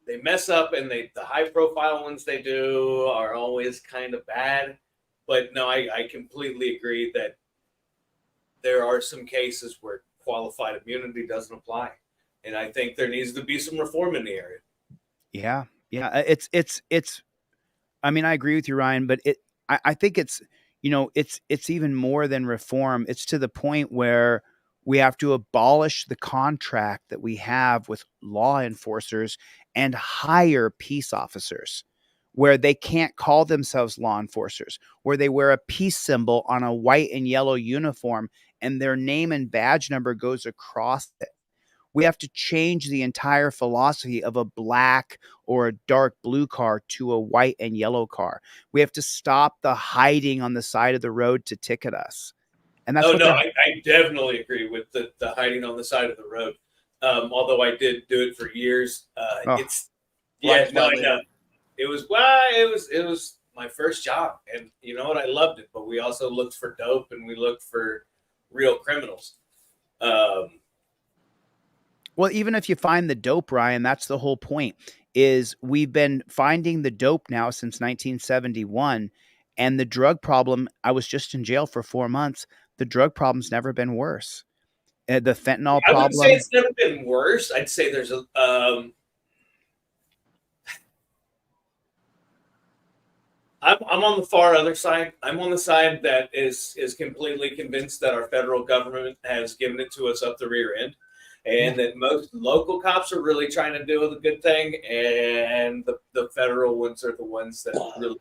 they mess up, and the high profile ones they do are always kind of bad. But no, I completely agree that there are some cases where qualified immunity doesn't apply, and I think there needs to be some reform in the area. Yeah. It's. I mean, I agree with you, Ryan, but I think it's, you know, it's even more than reform. It's to the point where we have to abolish the contract that we have with law enforcers and hire peace officers where they can't call themselves law enforcers, where they wear a peace symbol on a white and yellow uniform and their name and badge number goes across it. We have to change the entire philosophy of a black or a dark blue car to a white and yellow car. We have to stop the hiding on the side of the road to ticket us. And that's I definitely agree with the hiding on the side of the road. Although I did do it for years. I know. It was my first job, and you know what? I loved it. But we also looked for dope, and we looked for real criminals. Well, even if you find the dope, Ryan, that's the whole point. Is we've been finding the dope now since 1971, and the drug problem. I was just in jail for 4 months. The drug problem's never been worse. The fentanyl problem. I wouldn't say it's never been worse. I'd say there's a. I'm on the far other side. I'm on the side that is completely convinced that our federal government has given it to us up the rear end, and that most local cops are really trying to do the good thing, and the federal ones are the ones that really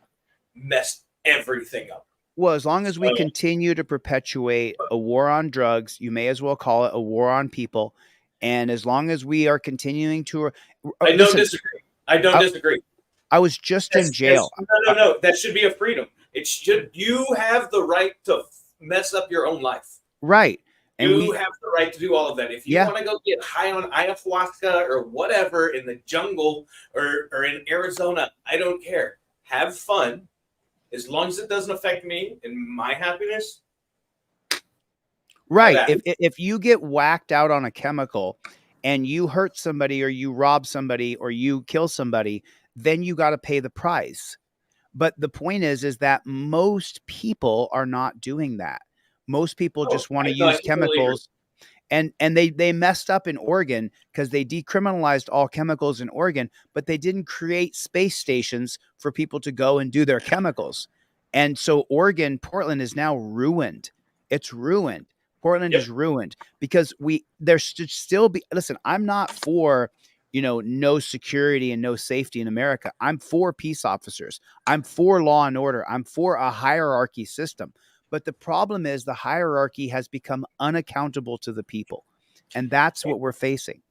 messed everything up. Well, as long as we continue to perpetuate a war on drugs, you may as well call it a war on people. And as long as we are continuing to, I don't disagree. I don't disagree. I was just in jail. No. That should be a freedom. You have the right to mess up your own life. Right. And you have the right to do all of that. If you want to go get high on ayahuasca or whatever in the jungle or in Arizona, I don't care. Have fun. As long as it doesn't affect me and my happiness. Right. If you get whacked out on a chemical and you hurt somebody or you rob somebody or you kill somebody, then you got to pay the price. But the point is that most people are not doing that. Most people just want to use chemicals. And they messed up in Oregon because they decriminalized all chemicals in Oregon, but they didn't create space stations for people to go and do their chemicals. And so Portland is now ruined. It's ruined. Portland is ruined because there should still be, listen, I'm not for no security and no safety in America. I'm for peace officers. I'm for law and order. I'm for a hierarchy system. But the problem is the hierarchy has become unaccountable to the people. And that's what we're facing.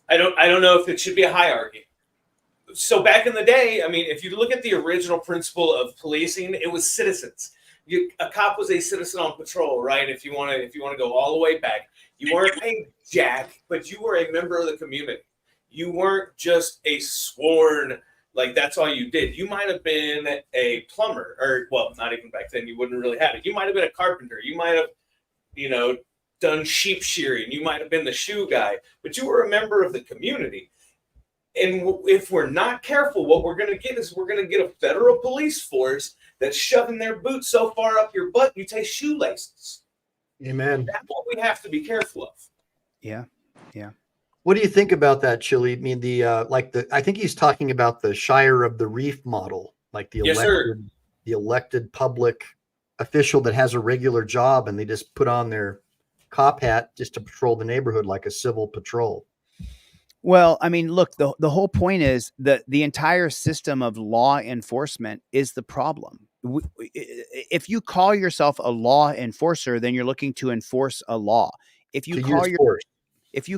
I don't know if it should be a hierarchy. So back in the day, I mean, if you look at the original principle of policing, it was citizens. A cop was a citizen on patrol, right? If you want to go all the way back, you weren't paid jack, but you were a member of the community. You weren't just a sworn, like that's all you did. You might have been a plumber, or well, not even back then. You wouldn't really have it. You might have been a carpenter. You might have, done sheep shearing. You might have been the shoe guy, but you were a member of the community. And if we're not careful, what we're going to get is we're going to get a federal police force that's shoving their boots so far up your butt you take shoelaces. Amen. That's what we have to be careful of. Yeah. Yeah. What do you think about that, Chille? I mean, I think he's talking about the Shire of the Reef model, like the elected public official that has a regular job and they just put on their cop hat just to patrol the neighborhood like a civil patrol. Well, I mean, look, the whole point is that the entire system of law enforcement is the problem. If you call yourself a law enforcer, then you're looking to enforce a law. If you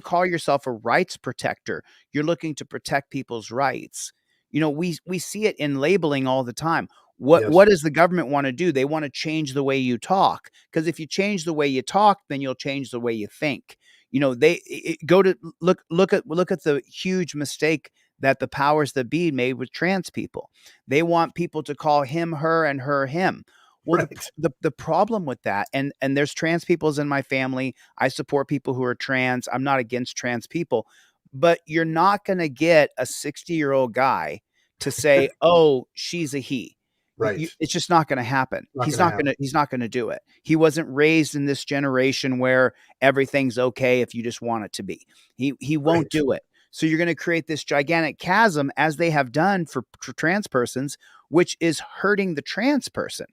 call yourself a rights protector, you're looking to protect people's rights. We see it in labeling all the time. What does the government want to do? They want to change the way you talk, because if you change the way you talk, then you'll change the way you think. Look at the huge mistake that the powers that be made with trans people. They want people to call him her and her him. Well, right. the problem with that, and there's trans peoples in my family. I support people who are trans. I'm not against trans people, but you're not going to get a 60-year-old guy to say, "Oh, she's a he." Right. It's just not going to happen. He's not going to do it. He wasn't raised in this generation where everything's okay if you just want it to be. He won't do it. So you're going to create this gigantic chasm, as they have done for trans persons, which is hurting the trans person.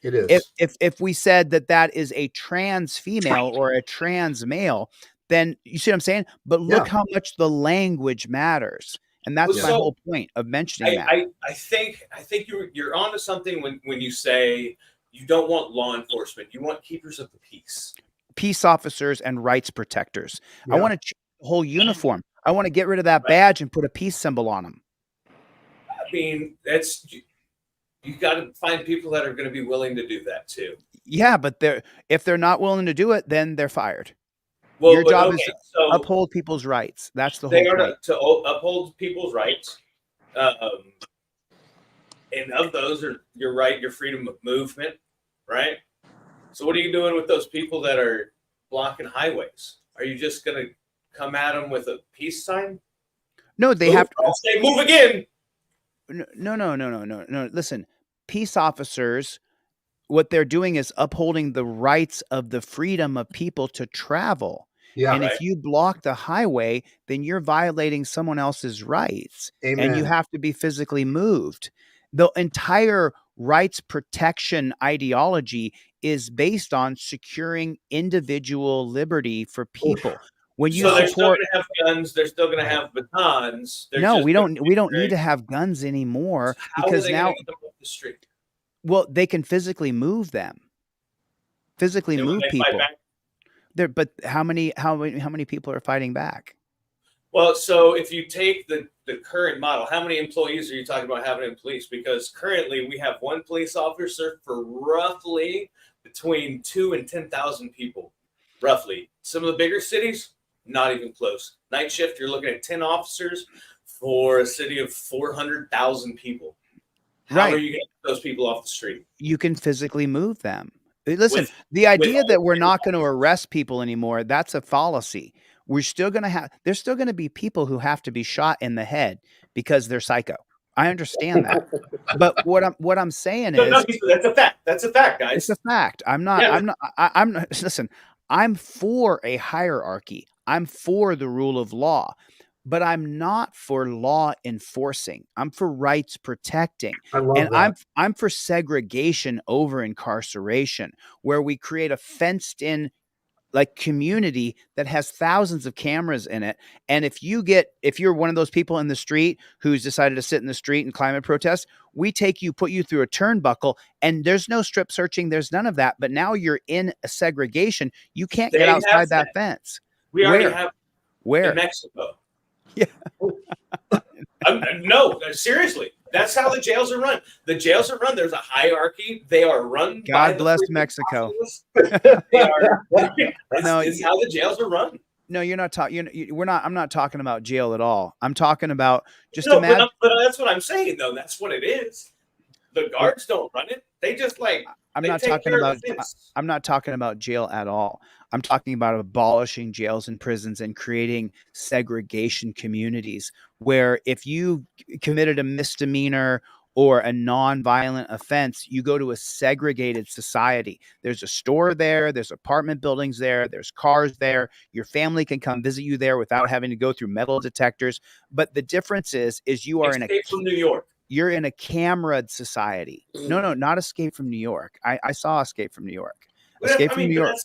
It is. If we said that is a trans female or a trans male, then you see what I'm saying? But look how much the language matters. And that's my whole point of mentioning that. I think you're onto something when you say you don't want law enforcement. You want keepers of the peace. Peace officers and rights protectors. Yeah. I want to change the whole uniform. I want to get rid of that badge and put a peace symbol on them. I mean, you got to find people that are going to be willing to do that too. Yeah, but if they're not willing to do it, then they're fired. Well, your job is to uphold people's rights. That's the whole point. They are to uphold people's rights. And of those are your right, your freedom of movement, right? So what are you doing with those people that are blocking highways? Are you just going to come at them with a peace sign? No, they have to. I'll say move again. No. Listen, peace officers, what they're doing is upholding the rights of the freedom of people to travel. Yeah, and if you block the highway, then you're violating someone else's rights. Amen. And you have to be physically moved. The entire rights protection ideology is based on securing individual liberty for people. When you they're still going to have guns, they're still going to have batons. We don't need to have guns anymore, because now get them off the street? Well, they can physically move them. Physically move people. But how many people are fighting back? Well, so if you take the current model, how many employees are you talking about having in police? Because currently we have one police officer for roughly between 2,000 and 10,000 people, roughly. Some of the bigger cities, not even close. Night shift, you're looking at 10 officers for a city of 400,000 people. How are you going to get those people off the street? You can physically move them. Listen, the idea that we're not going to arrest people anymore, that's a fallacy. We're still going to there's still going to be people who have to be shot in the head because they're psycho. I understand that. But what I'm saying is that's a fact. That's a fact, guys. It's a fact. I'm not listen, I'm for a hierarchy. I'm for the rule of law. But I'm not for law enforcing. I'm for rights protecting. I'm for segregation over incarceration, where we create a fenced in like community that has thousands of cameras in it. And if you're one of those people in the street who's decided to sit in the street and climate protest, we take you, put you through a turnbuckle, and there's no strip searching. There's none of that. But now you're in a segregation. You can't get outside that fence. We already have where in Mexico. Yeah. No, seriously. That's how the jails are run. The jails are run. There's a hierarchy. They are run. God bless Mexico. They are. No, it's how the jails are run. No, you're not talking. I'm not talking about jail at all. I'm talking about just No, imagine. but that's what I'm saying, though. That's what it is. The guards don't run it. They just I'm not talking about jail at all. I'm talking about abolishing jails and prisons and creating segregation communities where if you committed a misdemeanor or a non-violent offense, you go to a segregated society. There's a store there, there's apartment buildings there, there's cars there. Your family can come visit you there without having to go through metal detectors. But the difference is you are Escape from New York. You're in a camera society. No, not Escape from New York. I saw Escape from New York. Escape from New York.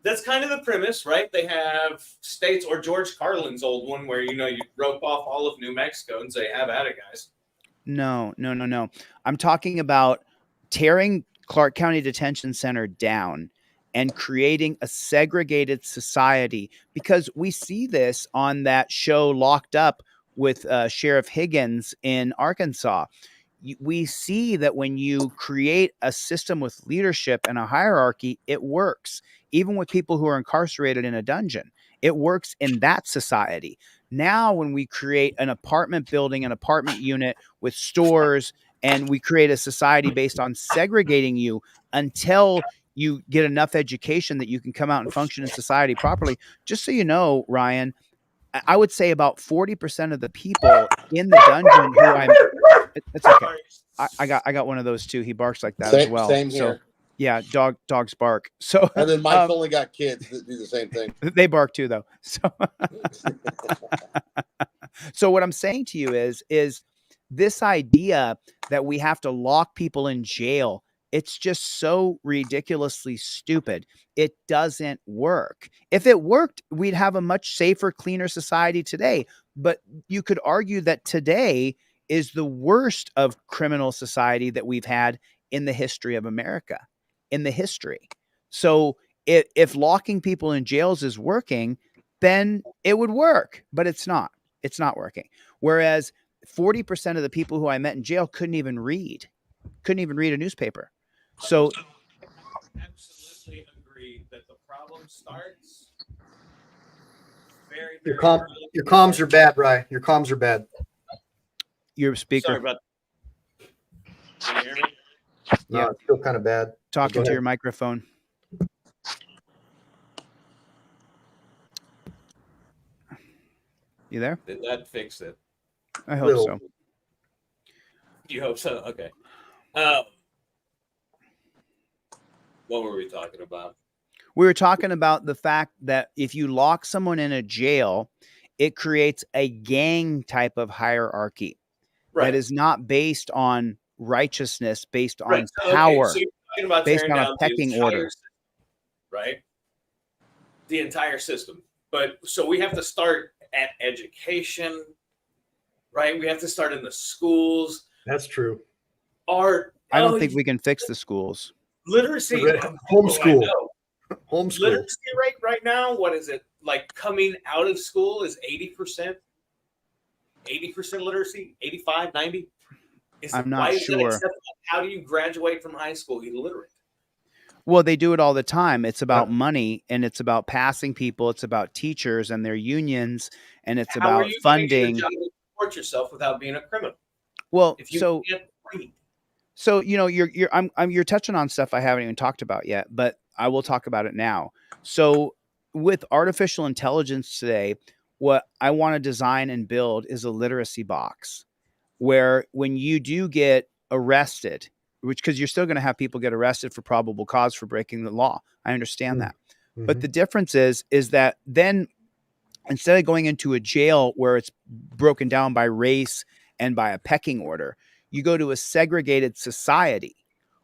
That's kind of the premise, right? They have states, or George Carlin's old one, where you rope off all of New Mexico and say, "Have at it, guys." No. I'm talking about tearing Clark County Detention Center down and creating a segregated society, because we see this on that show Locked Up with Sheriff Higgins in Arkansas. We see that when you create a system with leadership and a hierarchy, it works. Even with people who are incarcerated in a dungeon, it works in that society. Now, when we create an apartment building, an apartment unit with stores, and we create a society based on segregating you until you get enough education that you can come out and function in society properly. Just so you know, Ryan, I would say about 40% of the people in the dungeon it's okay. I got one of those too. He barks like that as well. Same here. So, yeah, dogs bark. So and then Mike's only got kids that do the same thing. They bark too, though. So what I'm saying to you is this idea that we have to lock people in jail. It's just so ridiculously stupid. It doesn't work. If it worked, we'd have a much safer, cleaner society today. But you could argue that today is the worst of criminal society that we've had in the history of America, in the history. So if locking people in jails is working, then it would work, but it's not. It's not working. Whereas 40% of the people who I met in jail couldn't even read a newspaper. So Absolutely agree that the problem starts very, Your very comms are bad, Ryan. Your comms are bad. Your speaker. Sorry about that. Can you hear me? No, it's still kind of bad. Talking to your microphone. You there? Did that fix it? I hope so. You hope so? Okay. What were we talking about? We were talking about the fact that if you lock someone in a jail, it creates a gang type of hierarchy that is not based on righteousness, based on power, so you're talking about based tearing on a down the pecking entire order. system, right? The entire system. But so we have to start at education, right? We have to start in the schools. That's true. I don't think we can fix the schools. Literacy, homeschool. Homeschool. Literacy rate right now, what is it? Like coming out of school is 80%? 80% literacy? 85, 90? I'm not sure. How do you graduate from high school illiterate? Well, they do it all the time. It's about money, and it's about passing people. It's about teachers and their unions, and it's How are about you funding. Going to support yourself without being a criminal? Well, if you so can't read. So, you're touching on stuff I haven't even talked about yet, but I will talk about it now. So with artificial intelligence today, what I want to design and build is a literacy box where when you do get arrested, because you're still going to have people get arrested for probable cause for breaking the law. I understand that. Mm-hmm. But the difference is that then instead of going into a jail where it's broken down by race and by a pecking order, you go to a segregated society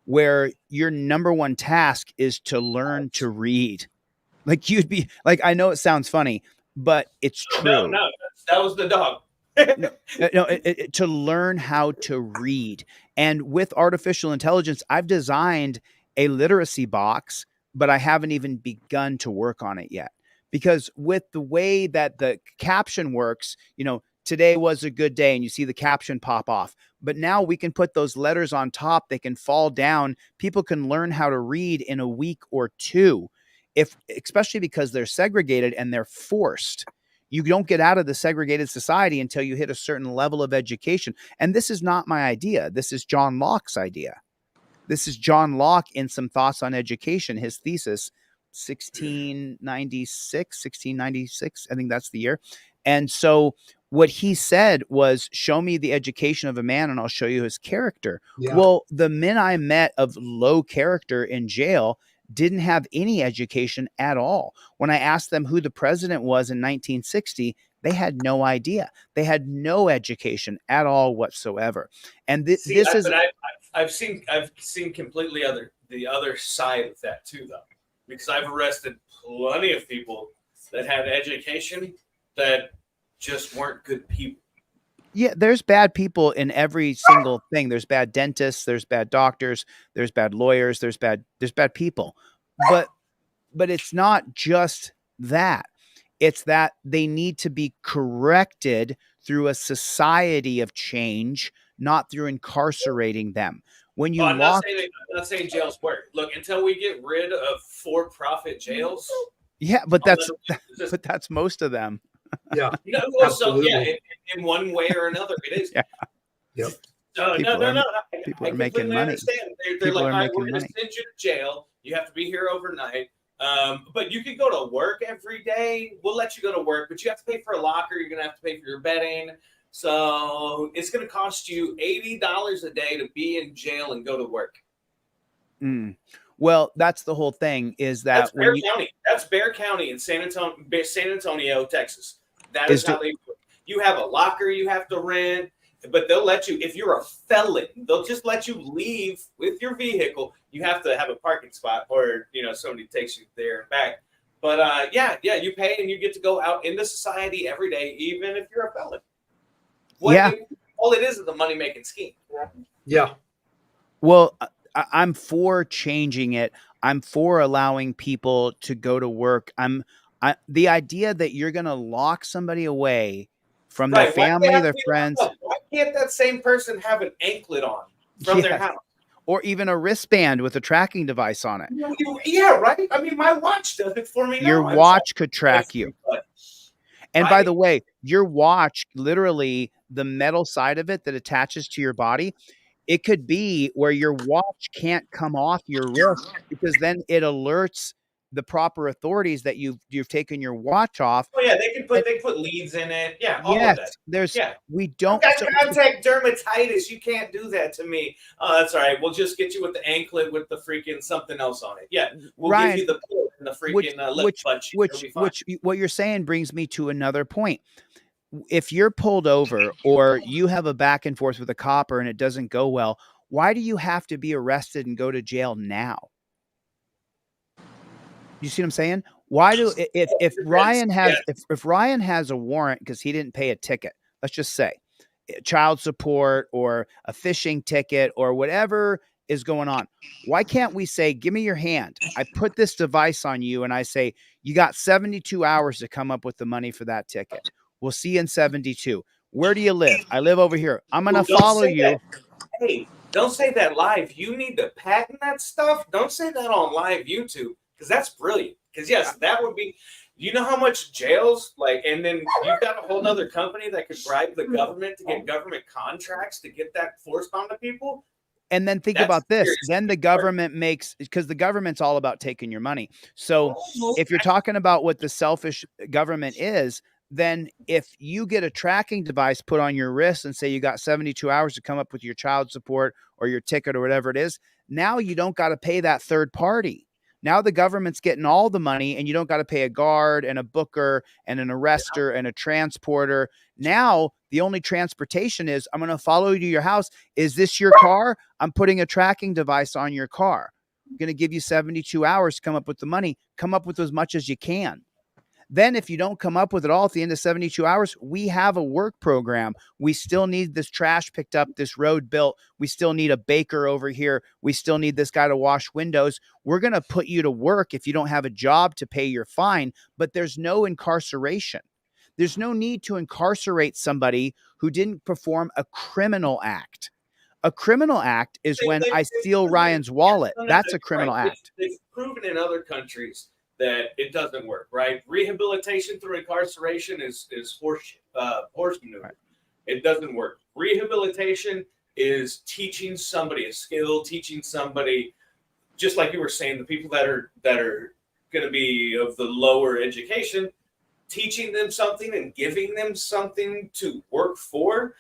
where your number one task is to learn to read. Like you'd be like, I know it sounds funny, but it's true. No, that was the dog. To learn how to read. And with artificial intelligence, I've designed a literacy box, but I haven't even begun to work on it yet. Because with the way that the caption works, today was a good day, and you see the caption pop off. But now we can put those letters on top. They can fall down. People can learn how to read in a week or two, especially because they're segregated and they're forced. You don't get out of the segregated society until you hit a certain level of education. And this is not my idea. This is John Locke's idea. This is John Locke in some thoughts on education, his thesis, 1696, I think that's the year. And so what he said was, show me the education of a man and I'll show you his character. Yeah. Well, the men I met of low character in jail didn't have any education at all. When I asked them who the president was in 1960, they had no idea. They had no education at all whatsoever. And this is. But I've seen completely the other side of that too, though, because I've arrested plenty of people that had education that just weren't good people. Yeah, there's bad people in every single thing. There's bad dentists, there's bad doctors, there's bad lawyers, there's bad people. But it's not just that. It's that they need to be corrected through a society of change, not through incarcerating them. When you I'm not saying jails work. Look, until we get rid of for-profit jails. Yeah, but that's most of them. Yeah. So yeah, in one way or another, it is. Yeah. Yep. No. People are making money. Understand. They're like, all right, we're going to send you to jail. You have to be here overnight. But you can go to work every day. We'll let you go to work, but you have to pay for a locker. You're going to have to pay for your bedding. So it's going to cost you $80 a day to be in jail and go to work. Well, that's the whole thing. Is that That's Bexar County in San Antonio, Texas. That is how they do it. You have a locker you have to rent, but they'll let you, if you're a felon, they'll just let you leave with your vehicle. You have to have a parking spot, or somebody takes you there and back. But you pay and you get to go out into society every day, even if you're a felon. All it is a money-making scheme. Yeah. Well, I'm for changing it. I'm for allowing people to go to work. The idea that you're going to lock somebody away from their family, their friends. Why can't that same person have an anklet on from their house? Or even a wristband with a tracking device on it. Yeah, right? I mean, my watch does it for me now. Your watch could track you. And by the way, your watch, literally the metal side of it that attaches to your body, it could be where your watch can't come off your wrist, because then it alerts the proper authorities that you've taken your watch off. Oh yeah, they put leads in it. Yeah, all of that. We don't. I've got contact dermatitis. You can't do that to me. Oh, that's all right. We'll just get you with the anklet with the freaking something else on it. Yeah, we'll give you the pill and the freaking lip punch. Which what you're saying brings me to another point. If you're pulled over or you have a back and forth with a copper and it doesn't go well, why do you have to be arrested and go to jail now? You see what I'm saying? Why do if Ryan has a warrant because he didn't pay a ticket, let's just say child support or a fishing ticket or whatever is going on, why can't we say, give me your hand? I put this device on you and I say, you got 72 hours to come up with the money for that ticket. We'll see you in 72. Where do you live? I live over here. I'm going to follow you. Hey, don't say that live. You need to patent that stuff. Don't say that on live YouTube, because that's brilliant. Because yes, that would be, you know how much jails, and then you've got a whole other company that could bribe the government to get government contracts to get that forced onto people. And then think about this. Then the government because the government's all about taking your money. So if you're talking about what the selfish government is, then if you get a tracking device put on your wrist and say you got 72 hours to come up with your child support or your ticket or whatever it is, now you don't got to pay that third party. Now the government's getting all the money and you don't got to pay a guard and a booker and an arrestor and a transporter. Now the only transportation is, I'm going to follow you to your house. Is this your car? I'm putting a tracking device on your car. going to give you 72 hours to come up with the money. Come up with as much as you can. Then if you don't come up with it all at the end of 72 hours, we have a work program. We still need this trash picked up, this road built. We still need a baker over here. We still need this guy to wash windows. We're going to put you to work if you don't have a job to pay your fine, but there's no incarceration. There's no need to incarcerate somebody who didn't perform a criminal act. A criminal act is when I steal Ryan's wallet. That's a criminal act. They've proven in other countries that it doesn't work, right? Rehabilitation through incarceration is horse maneuver. Right. It doesn't work. Rehabilitation is teaching somebody a skill, teaching somebody, just like you were saying, the people that are going to be of the lower education, teaching them something and giving them something to work for.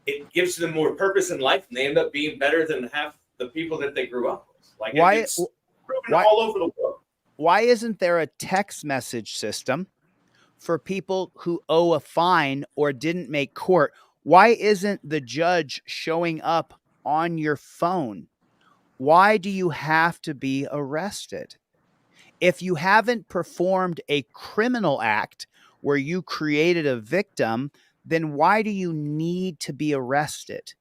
It gives them more purpose in life, and they end up being better than half the people that they grew up with. Like it's proven all over the world. Why isn't there a text message system for people who owe a fine or didn't make court? Why isn't the judge showing up on your phone? Why do you have to be arrested? If you haven't performed a criminal act where you created a victim, then why do you need to be arrested?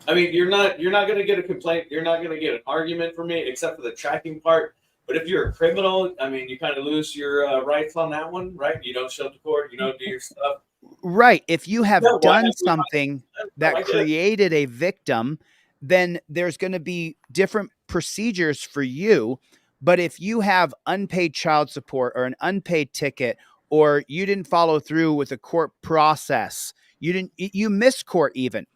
I mean, you're not going to get a complaint. You're not going to get an argument from me, except for the tracking part. But if you're a criminal, I mean, you kind of lose your rights on that one, right? You don't show up to court. You don't do your stuff. Right. If you have done something that created a victim, then there's going to be different procedures for you. But if you have unpaid child support or an unpaid ticket, or you didn't follow through with a court process, you missed court even,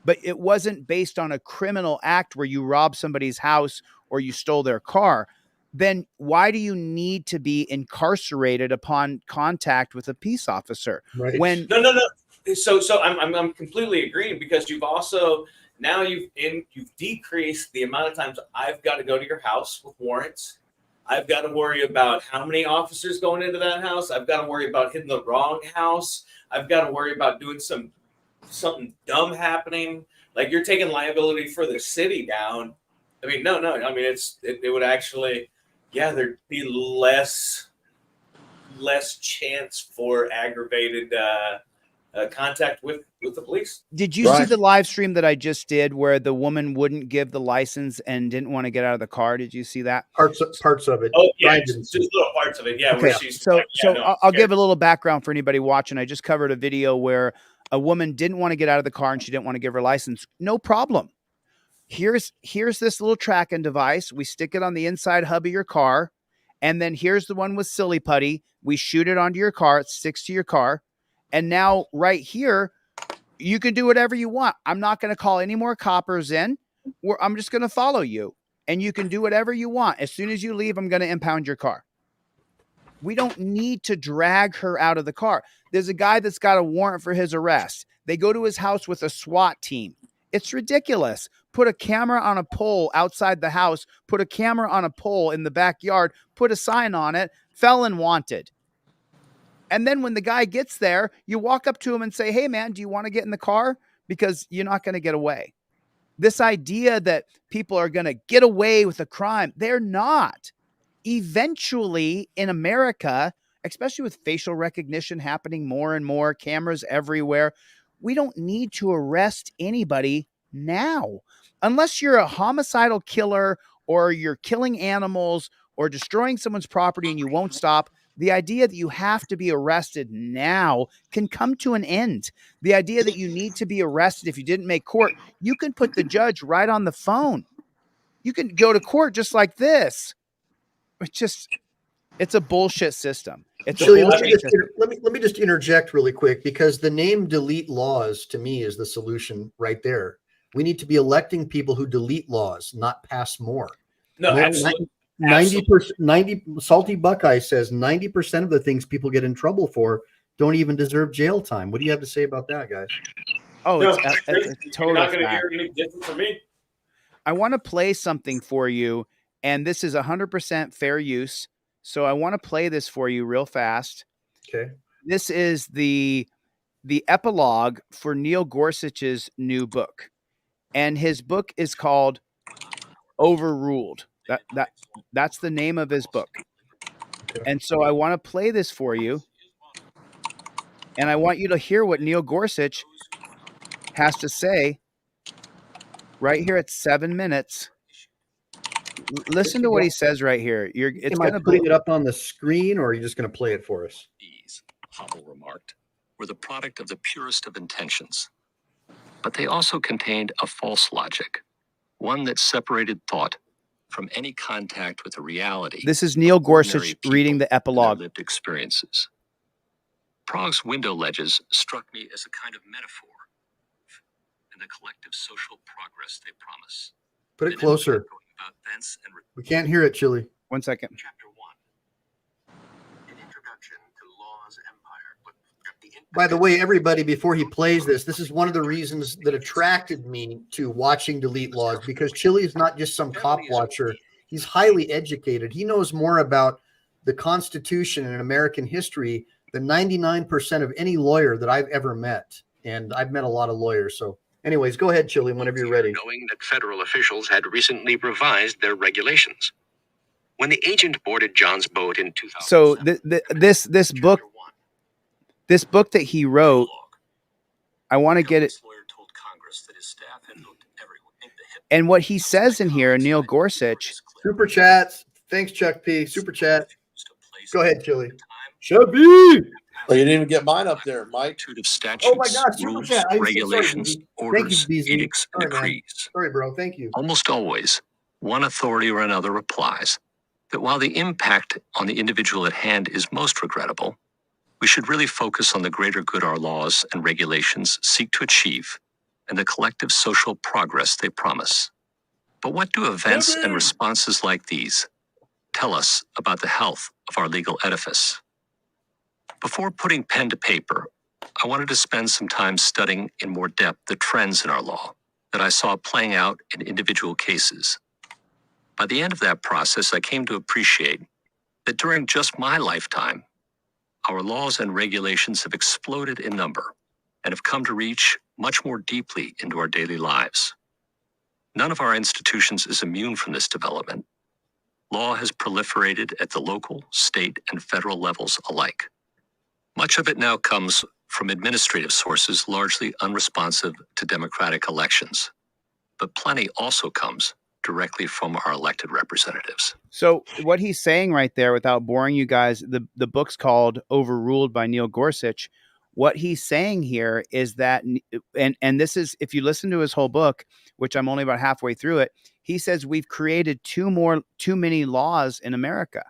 but it wasn't based on a criminal act where you robbed somebody's house or you stole their car, then why do you need to be incarcerated upon contact with a peace officer? Right. When No. So I'm completely agreeing, because you've also now you've decreased the amount of times I've got to go to your house with warrants. I've got to worry about how many officers going into that house. I've got to worry about hitting the wrong house. I've got to worry about doing something dumb happening. Like, you're taking liability for the city down. I mean, no. I mean, it would actually, there'd be less chance for aggravated contact with the police. Did you see the live stream that I just did where the woman wouldn't give the license and didn't want to get out of the car? Did you see that? Parts of it. Oh, yeah, just little parts of it. Yeah. Okay. Where she's So no, I'll give a little background for anybody watching. I just covered a video where a woman didn't want to get out of the car and she didn't want to give her license. No problem. Here's this little tracking device. We stick it on the inside hub of your car. And then here's the one with silly putty. We shoot it onto your car. It sticks to your car. And now right here, you can do whatever you want. I'm not going to call any more coppers in. I'm just going to follow you. And you can do whatever you want. As soon as you leave, I'm going to impound your car. We don't need to drag her out of the car. There's a guy that's got a warrant for his arrest. They go to his house with a SWAT team. It's ridiculous. Put a camera on a pole outside the house. Put a camera on a pole in the backyard. Put a sign on it. Felon wanted. And then when the guy gets there, you walk up to him and say, hey, man, do you want to get in the car? Because you're not going to get away. This idea that people are going to get away with a crime, they're not. Eventually in America, especially with facial recognition happening more and more, cameras everywhere, we don't need to arrest anybody now. Unless you're a homicidal killer or you're killing animals or destroying someone's property and you won't stop. The idea that you have to be arrested now can come to an end. The idea that you need to be arrested if you didn't make court, you can put the judge right on the phone. You can go to court just like this. It's a bullshit system. Chille, let me just interject really quick, because the name DeleteLawz to me is the solution right there. We need to be electing people who delete laws, not pass more. No, absolutely. 90% Salty Buckeye says 90% of the things people get in trouble for don't even deserve jail time. What do you have to say about that, guys? Oh, No, it's a total you're not going to fact. hear any different from me. I want to play something for you, and this is 100% fair use. So I want to play this for you real fast. Okay. This is the epilogue for Neil Gorsuch's new book. And his book is called Overruled. That's the name of his book. And so I want to play this for you. And I want you to hear what Neil Gorsuch has to say right here at 7 minutes. Listen to what he says right here. It's Am I going to putting it up on the screen, or are you just going to play it for us? Hobble remarked, were the product of the purest of intentions. But they also contained a false logic, one that separated thought from any contact with the reality. This is Neil Gorsuch reading the epilogue. Lived experiences. Prague's window ledges struck me as a kind of metaphor and the collective social progress they promise. Put it closer. We can't hear it, Chille. 1 second. By the way, everybody, before he plays this is one of the reasons that attracted me to watching DeleteLawz, because Chille is not just some cop watcher. He's highly educated. He knows more about the Constitution and American history than 99% of any lawyer that I've ever met. And I've met a lot of lawyers. So anyways, go ahead, Chille, whenever you're ready. Knowing that federal officials had recently revised their regulations. When the agent boarded John's boat in 2000. So this book that he wrote, I want to get it. And what he says in here, Neil Gorsuch. Super chats. Thanks, Chuck P. Super chat. Go ahead, Chille. Chubby. Oh, you didn't even get mine up there, Mike. Of statutes, Oh my God, super rules, chat. I'm so regulations, sorry. orders, Thank you, BZ. edicts, and Sorry, man. decrees. Sorry, bro. Thank you. Almost always, one authority or another replies that while the impact on the individual at hand is most regrettable, we should really focus on the greater good our laws and regulations seek to achieve and the collective social progress they promise. But what do events and responses like these tell us about the health of our legal edifice? Before putting pen to paper, I wanted to spend some time studying in more depth the trends in our law that I saw playing out in individual cases. By the end of that process, I came to appreciate that during just my lifetime, our laws and regulations have exploded in number and have come to reach much more deeply into our daily lives. None of our institutions is immune from this development. Law has proliferated at the local, state, and federal levels alike. Much of it now comes from administrative sources largely unresponsive to democratic elections, but plenty also comes directly from our elected representatives. So what he's saying right there, without boring you guys, the book's called Overruled by Neil Gorsuch. What he's saying here is that, and this is, if you listen to his whole book, which I'm only about halfway through it, he says we've created too many laws in America.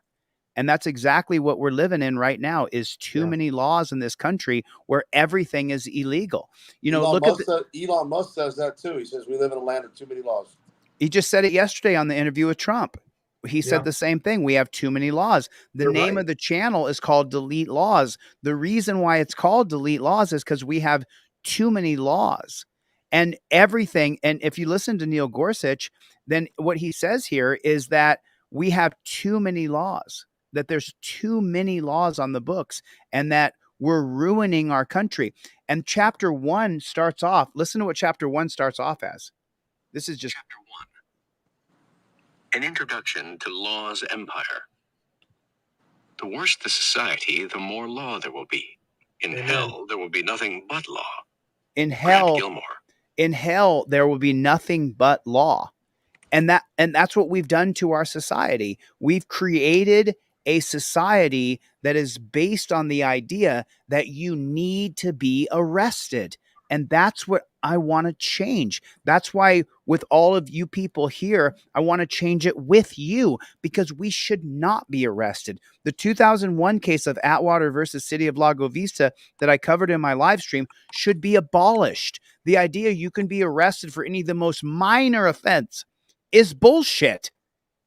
And that's exactly what we're living in right now, is too many laws in this country where everything is illegal. You know, Elon Musk says that too. He says we live in a land of too many laws. He just said it yesterday on the interview with Trump. He said the same thing. We have too many laws. The name of the channel is called DeleteLawz. The reason why it's called DeleteLawz is because we have too many laws and everything. And if you listen to Neil Gorsuch, then what he says here is that we have too many laws, that there's too many laws on the books, and that we're ruining our country. And chapter 1 starts off. Listen to what chapter 1 starts off as. This is just Chapter 1. An introduction to law's empire. The worse the society, the more law there will be. In hell, there will be nothing but law. in hell. Gilmore. In hell, there will be nothing but law. And that's what we've done to our society. We've created a society that is based on the idea that you need to be arrested. And that's what I want to change. That's why with all of you people here, I want to change it with you, because we should not be arrested. The 2001 case of Atwater versus City of Lago Vista that I covered in my live stream should be abolished. The idea you can be arrested for any of the most minor offense is bullshit.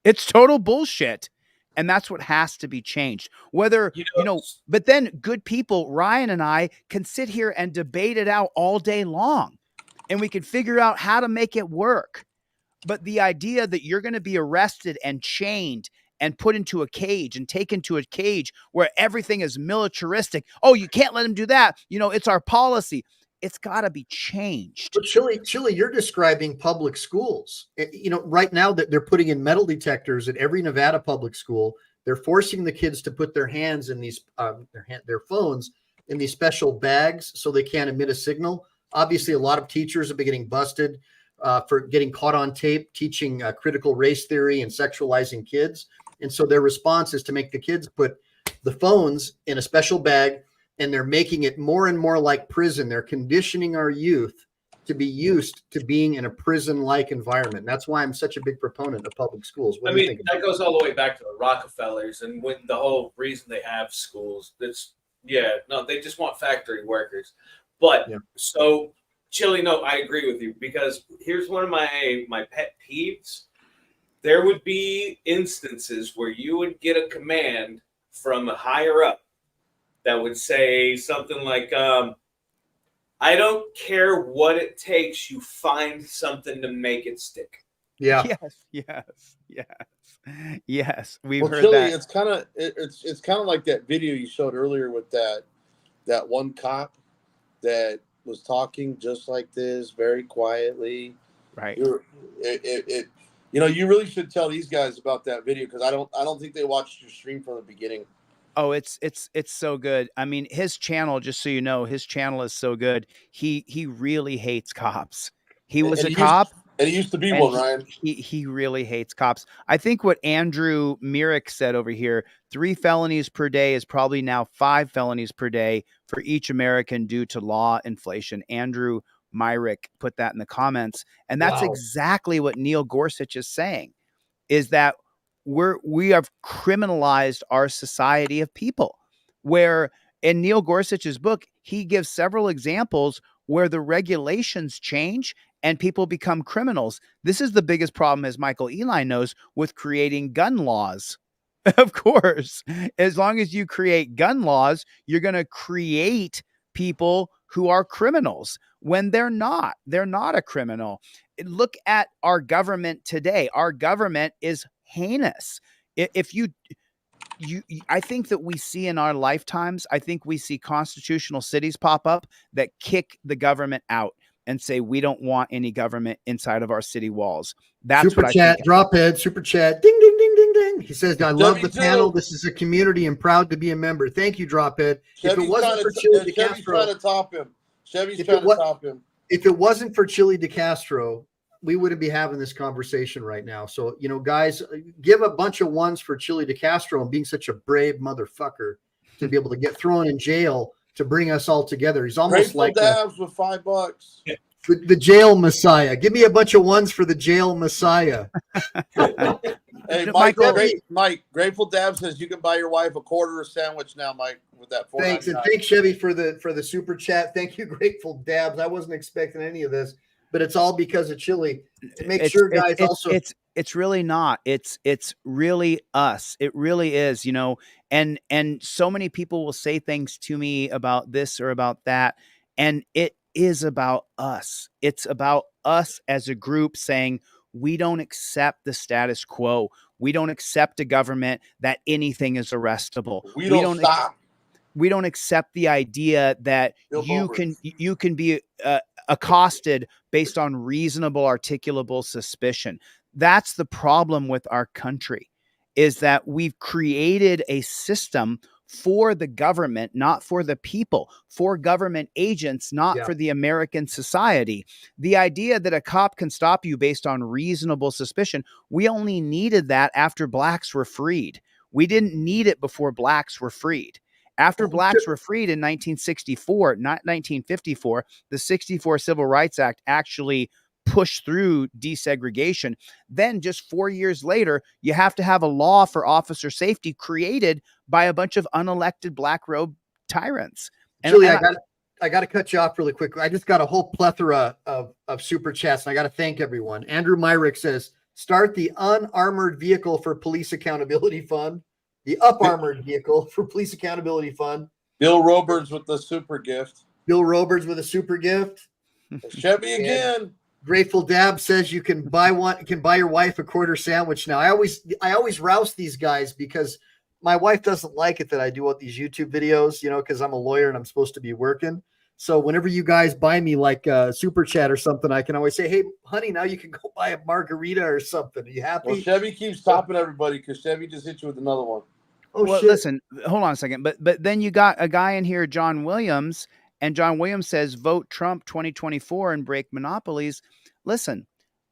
It's total bullshit. And that's what has to be changed. Whether, but then good people, Ryan and I, can sit here and debate it out all day long. And we can figure out how to make it work. But the idea that you're going to be arrested and chained and put into a cage and taken to a cage where everything is militaristic. Oh, you can't let him do that. It's our policy. it's got to be changed. But Chille, you're describing public schools. You know, right now that they're putting in metal detectors at every Nevada public school. They're forcing the kids to put their hands in these their phones in these special bags so they can't emit a signal. Obviously, a lot of teachers have been getting busted for getting caught on tape teaching critical race theory and sexualizing kids. And so their response is to make the kids put the phones in a special bag, and they're making it more and more like prison. They're conditioning our youth to be used to being in a prison-like environment. That's why I'm such a big proponent of public schools. What I do you mean, think? that goes all the way back to the Rockefellers and when the whole reason they have schools. They just want factory workers. But so, Chille, no, I agree with you, because here's one of my pet peeves. There would be instances where you would get a command from a higher up that would say something like, I don't care what it takes, you find something to make it stick. Yeah. Yes. We've heard Chille, that. it's kind of like that video you showed earlier with that one cop that was talking just like this, very quietly. Right. You really should tell these guys about that video, because I don't think they watched your stream from the beginning. Oh, it's so good. I mean, his channel, just so you know, his channel is so good. He really hates cops. He was a cop. And he used to be one, Ryan. He really hates cops. I think what Andrew Myrick said over here, 3 felonies per day is probably now 5 felonies per day for each American due to law inflation. Andrew Myrick put that in the comments. And that's exactly what Neil Gorsuch is saying, is that we have criminalized our society of people, where in Neil Gorsuch's book, he gives several examples where the regulations change and people become criminals. This is the biggest problem, as Michael Eli knows, with creating gun laws. Of course, as long as you create gun laws, you're going to create people who are criminals when they're not. They're not a criminal. Look at our government today. Our government is heinous. I think that we see in our lifetimes, I think we see constitutional cities pop up that kick the government out and say, we don't want any government inside of our city walls. That's Super what chat, I think. Drophead, super chat, ding, ding, ding, ding, ding. He says, I love the panel. This is a community and proud to be a member. Thank you, Drophead. If it wasn't for Chille DeCastro, Chevy's trying to top him. Chevy's trying to top him. If it wasn't for Chille DeCastro, we wouldn't be having this conversation right now. So, guys, give a bunch of ones for Chille DeCastro and being such a brave motherfucker to be able to get thrown in jail to bring us all together. He's almost Grateful like Dabs with $5. the jail messiah. Give me a bunch of ones for the jail messiah. Hey, Mike, Grateful Dab says you can buy your wife a quarter sandwich now, Mike, with that $4.99. Thanks, and thanks Chevy for the super chat. Thank you, Grateful Dabs. I wasn't expecting any of this, but it's all because of Chille. To make sure, guys, it's really not. It's really us. It really is, and so many people will say things to me about this or about that, and it is about us. It's about us as a group saying, we don't accept the status quo. We don't accept a government that anything is arrestable. We don't accept the idea that you can be accosted based on reasonable, articulable suspicion. That's the problem with our country, is that we've created a system for the government, not for the people, for government agents, not for the American society. The idea that a cop can stop you based on reasonable suspicion, we only needed that after blacks were freed. We didn't need it before blacks were freed. After blacks were freed in 1964, not 1954, the 64 Civil Rights Act actually pushed through desegregation. Then just 4 years later, you have to have a law for officer safety created by a bunch of unelected black robe tyrants. Chille, I got to cut you off really quick. I just got a whole plethora of super chats, and I got to thank everyone. Andrew Myrick says, start the unarmored vehicle for police accountability fund. The up-armored vehicle for police accountability fund. Bill Roberts with the super gift. Chevy again. Grateful Dab says you can buy your wife a quarter sandwich now. I always rouse these guys because my wife doesn't like it that I do all these YouTube videos, because I'm a lawyer and I'm supposed to be working. So whenever you guys buy me like a super chat or something, I can always say, "Hey, honey, now you can go buy a margarita or something." Are you happy? Well, Chevy keeps topping everybody because Chevy just hit you with another one. Oh, well, shit. listen, hold on a second. But then you got a guy in here, John Williams, and John Williams says, vote Trump 2024 and break monopolies. Listen,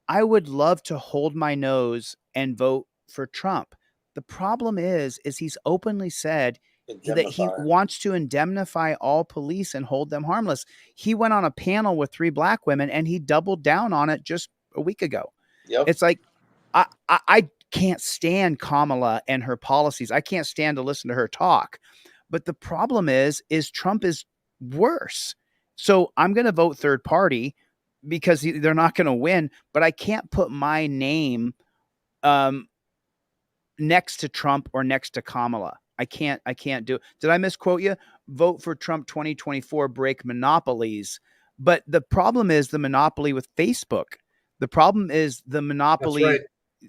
I would love to hold my nose and vote for Trump. The problem is he's openly said that he Indemnify. wants to indemnify all police and hold them harmless. He went on a panel with 3 black women and he doubled down on it just a week ago. Yep. It's like, I can't stand Kamala and her policies. I can't stand to listen to her talk. But the problem is Trump is worse. So I'm going to vote third party because they're not going to win, but I can't put my name next to Trump or next to Kamala. I can't do it. Did I misquote you? Vote for Trump 2024, break monopolies. But the problem is the monopoly with Facebook. The problem is the monopoly. That's right.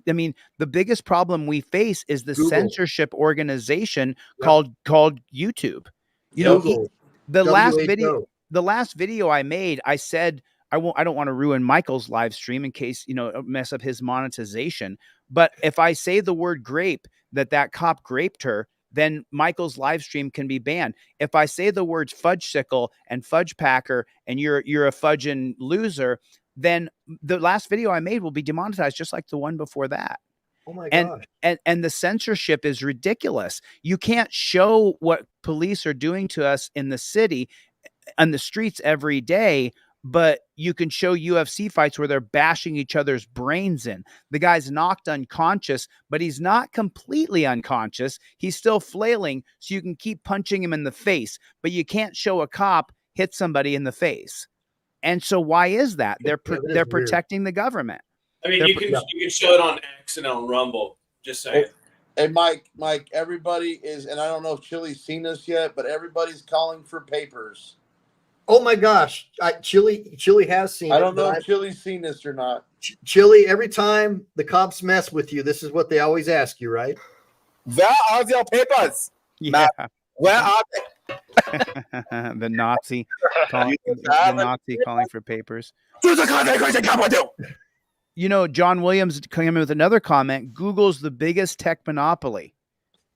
I mean, the biggest problem we face is the Google. Yep. censorship organization called YouTube. You Google. know, the WHO. last video I made, I said I don't want to ruin Michael's live stream in case, mess up his monetization. But if I say the word grape, that cop graped her, then Michael's live stream can be banned. If I say the words fudgesicle and fudge packer and you're a fudging loser, then the last video I made will be demonetized, just like the one before that. Oh my gosh. And the censorship is ridiculous. You can't show what police are doing to us in the city, on the streets every day, but you can show UFC fights where they're bashing each other's brains in. The guy's knocked unconscious, but he's not completely unconscious. He's still flailing, so you can keep punching him in the face, but you can't show a cop hit somebody in the face. And so why is that? They're protecting the government. I mean, you can show it on X and on Rumble. Just saying. Hey, Mike, everybody is, and I don't know if Chille's seen this yet, but everybody's calling for papers. Oh my gosh. Chille has seen it. I don't know if Chille's seen this or not. Chille, every time the cops mess with you, this is what they always ask you, right? Where are your papers? Yeah. Where are they? The Nazi calling for papers. John Williams came in with another comment. Google's the biggest tech monopoly.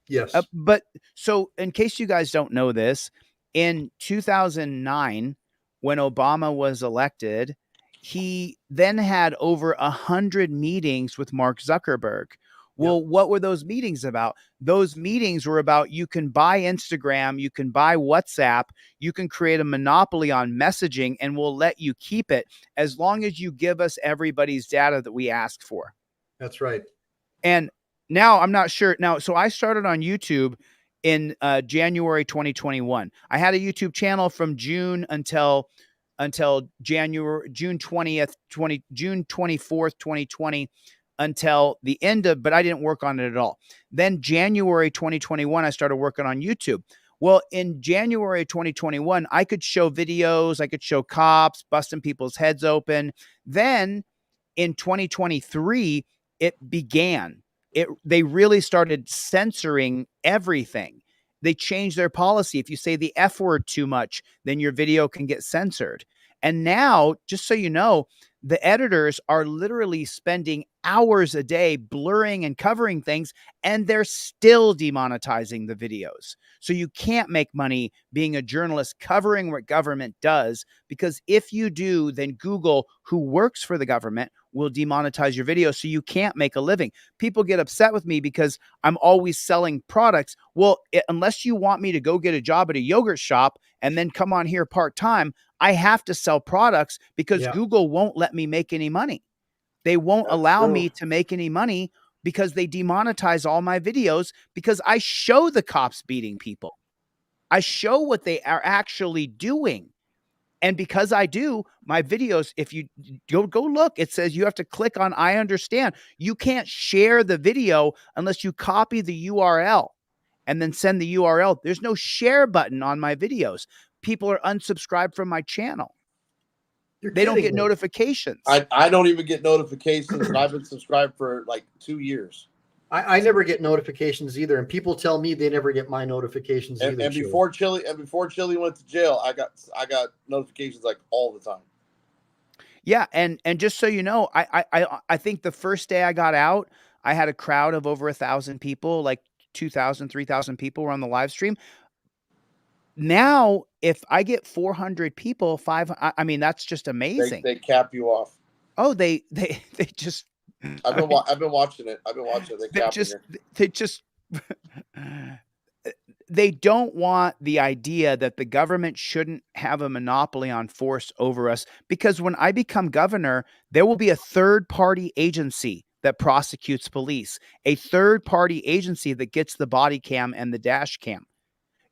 Yes. But so in case you guys don't know this, in 2009, when Obama was elected, he then had over 100 meetings with Mark Zuckerberg. Well, what were those meetings about? Those meetings were about, you can buy Instagram, you can buy WhatsApp, you can create a monopoly on messaging, and we'll let you keep it as long as you give us everybody's data that we asked for. That's right. And now I'm not sure. Now, so I started on YouTube in January 2021. I had a YouTube channel from June until January, June 24th, 2020, until the end of, but I didn't work on it at all. Then January 2021, I started working on YouTube. Well, in January 2021, I could show videos, I could show cops busting people's heads open. Then in 2023, it began. They really started censoring everything. They changed their policy. If you say the F word too much, then your video can get censored. And now, just so you know, the editors are literally spending hours a day blurring and covering things, and they're still demonetizing the videos. So you can't make money being a journalist covering what government does, because if you do, then Google, who works for the government, will demonetize your video, so you can't make a living. People get upset with me because I'm always selling products. Well, unless you want me to go get a job at a yogurt shop and then come on here part-time, I have to sell products because Google won't let me make any money. They won't allow me to make any money because they demonetize all my videos, because I show the cops beating people. I show what they are actually doing. And because I do, my videos, if you go look, it says you have to click on I understand. You can't share the video unless you copy the URL and then send the URL. There's no share button on my videos. People are unsubscribed from my channel. They don't get notifications. I don't even get notifications, and I've been subscribed for like 2 years. I never get notifications either, and people tell me they never get my notifications And, either. and Chili. before Chili went to jail, I got notifications like all the time. Yeah, and just so you know, I think the first day I got out, I had a crowd of over 1,000 people, like 2,000, 3,000 people were on the live stream. Now, if I get 400 people, I mean, that's just amazing. They cap you off. Oh, they just. I've been watching it. They just they don't want the idea that the government shouldn't have a monopoly on force over us, because when I become governor, there will be a third-party agency that prosecutes police, a third-party agency that gets the body cam and the dash cam.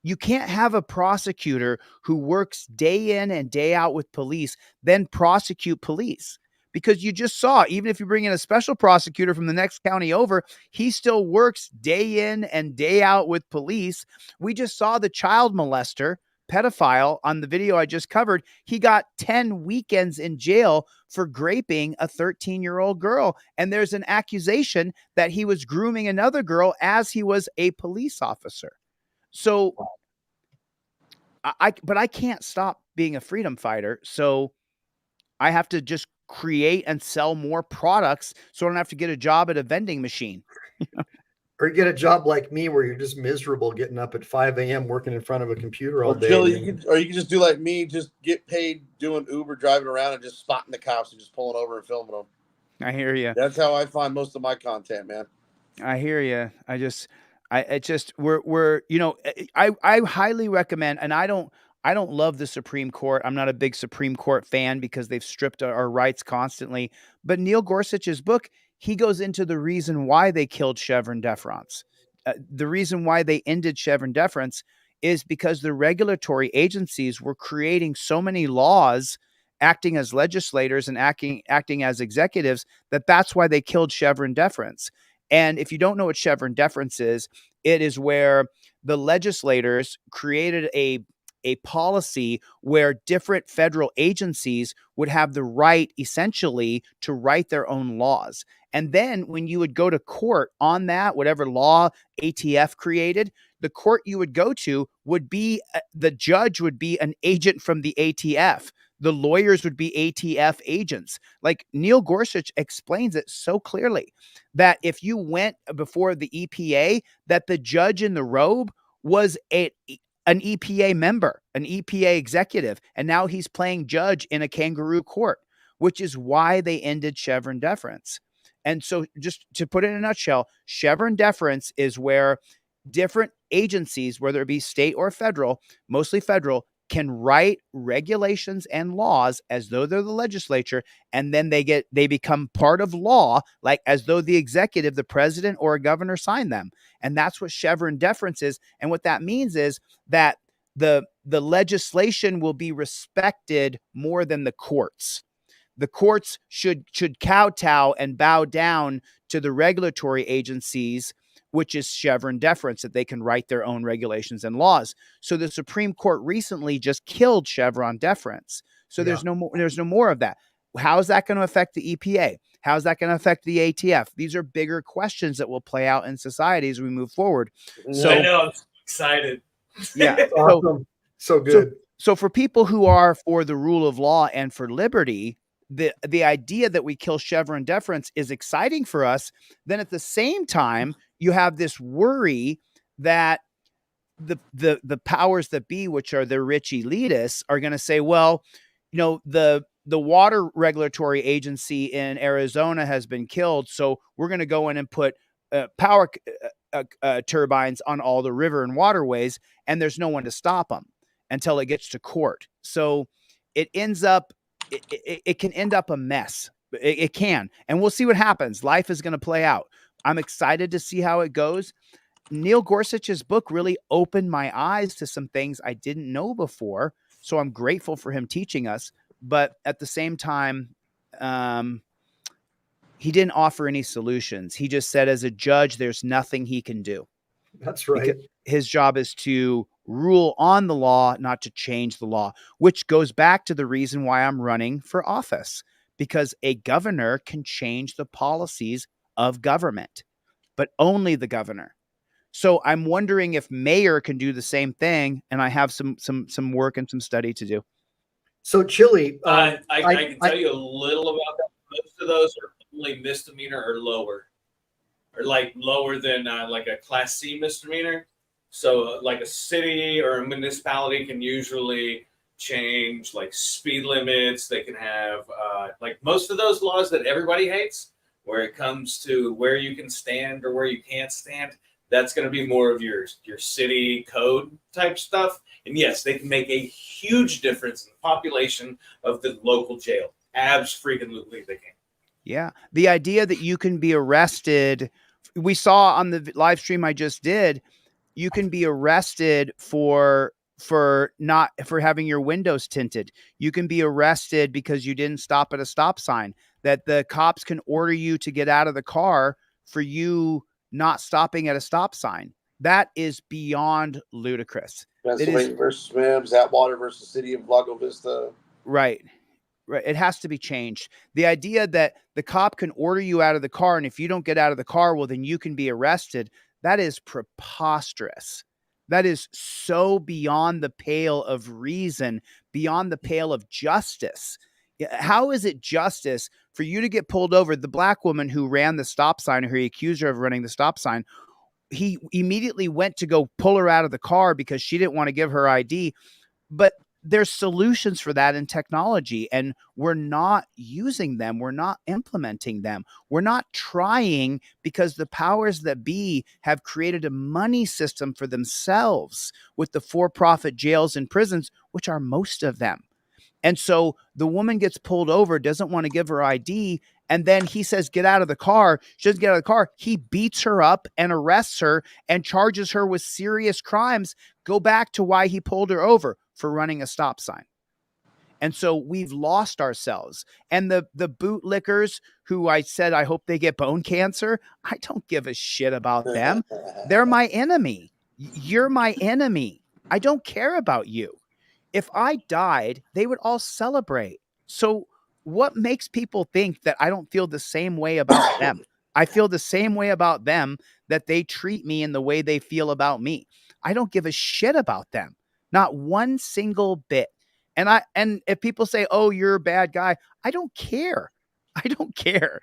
You can't have a prosecutor who works day in and day out with police, then prosecute police. Because you just saw, even if you bring in a special prosecutor from the next county over, he still works day in and day out with police. We just saw the child molester, pedophile on the video I just covered. He got 10 weekends in jail for graping a 13-year-old girl. And there's an accusation that he was grooming another girl as he was a police officer. So but I can't stop being a freedom fighter. So I have to just create and sell more products so I don't have to get a job at a vending machine. Or get a job like me where you're just miserable getting up at 5 a.m. working in front of a computer all Or day. Chili, you can just do like me, just get paid doing Uber, driving around and just spotting the cops and just pulling over and filming them. I hear you. That's how I find most of my content, man. I hear you. We're I highly recommend, and I don't love the Supreme Court. I'm not a big Supreme Court fan because they've stripped our rights constantly. But Neil Gorsuch's book, he goes into the reason why they killed Chevron deference. The reason why they ended Chevron deference is because the regulatory agencies were creating so many laws, acting as legislators and acting as executives, that's why they killed Chevron deference. And if you don't know what Chevron deference is, it is where the legislators created a policy where different federal agencies would have the right, essentially, to write their own laws. And then when you would go to court on that, whatever law ATF created, the court you would go to would be, the judge would be an agent from the ATF. The lawyers would be ATF agents. Like Neil Gorsuch explains it so clearly that if you went before the EPA, that the judge in the robe was an EPA member, an EPA executive, and now he's playing judge in a kangaroo court, which is why they ended Chevron deference. And so just to put it in a nutshell, Chevron deference is where different agencies, whether it be state or federal, mostly federal, can write regulations and laws as though they're the legislature, and then they become part of law, like as though the executive, the president or a governor signed them. And that's what Chevron deference is. And what that means is that the legislation will be respected more than the courts. The courts should kowtow and bow down to the regulatory agencies, which is Chevron deference, that they can write their own regulations and laws. So the Supreme Court recently just killed Chevron deference. So there's no more of that. How is that going to affect the EPA? How is that going to affect the ATF? These are bigger questions that will play out in society as we move forward. So I know, I'm excited. Yeah. Awesome. So good. So for people who are for the rule of law and for liberty, the idea that we kill Chevron deference is exciting for us. Then at the same time, you have this worry that the powers that be, which are the rich elitists, are going to say, well, the water regulatory agency in Arizona has been killed, so we're going to go in and put power turbines on all the river and waterways, and there's no one to stop them until it gets to court. So it ends up, it can end up a mess. It can, and we'll see what happens. Life is going to play out. I'm excited to see how it goes. Neil Gorsuch's book really opened my eyes to some things I didn't know before. So I'm grateful for him teaching us. But at the same time, he didn't offer any solutions. He just said, as a judge, there's nothing he can do. That's right. Because his job is to rule on the law, not to change the law, which goes back to the reason why I'm running for office, because a governor can change the policies of government, but only the governor. So I'm wondering if mayor can do the same thing, and I have some work and some study to do. So Chille, I can tell you a little about that. Most of those are only misdemeanor or lower, or like lower than like a Class C misdemeanor. So like a city or a municipality can usually change like speed limits. They can have like most of those laws that everybody hates, where it comes to where you can stand or where you can't stand. That's going to be more of your city code type stuff. And yes, they can make a huge difference in the population of the local jail. Abs-freaking-lutely they can. Yeah. The idea that you can be arrested, we saw on the live stream I just did, you can be arrested for having your windows tinted. You can be arrested because you didn't stop at a stop sign, that the cops can order you to get out of the car for you not stopping at a stop sign. That is beyond ludicrous. Pennsylvania versus Mims, Atwater versus City of Lago Vista. Right. Right. It has to be changed. The idea that the cop can order you out of the car, and if you don't get out of the car, well, then you can be arrested. That is preposterous. That is so beyond the pale of reason, beyond the pale of justice. How is it justice for you to get pulled over? The black woman who ran the stop sign, or who accused her of running the stop sign, he immediately went to go pull her out of the car because she didn't want to give her ID. But there's solutions for that in technology, and we're not using them. We're not implementing them. We're not trying, because the powers that be have created a money system for themselves with the for-profit jails and prisons, which are most of them. And so the woman gets pulled over, doesn't want to give her ID, and then he says, get out of the car. She doesn't get out of the car. He beats her up and arrests her and charges her with serious crimes. Go back to why he pulled her over, for running a stop sign. And so we've lost ourselves. And the bootlickers who I said, I hope they get bone cancer, I don't give a shit about them. They're my enemy. You're my enemy. I don't care about you. If I died, they would all celebrate. So what makes people think that I don't feel the same way about them? I feel the same way about them, that they treat me in the way they feel about me. I don't give a shit about them. Not one single bit. And if people say, oh, you're a bad guy, I don't care. I don't care.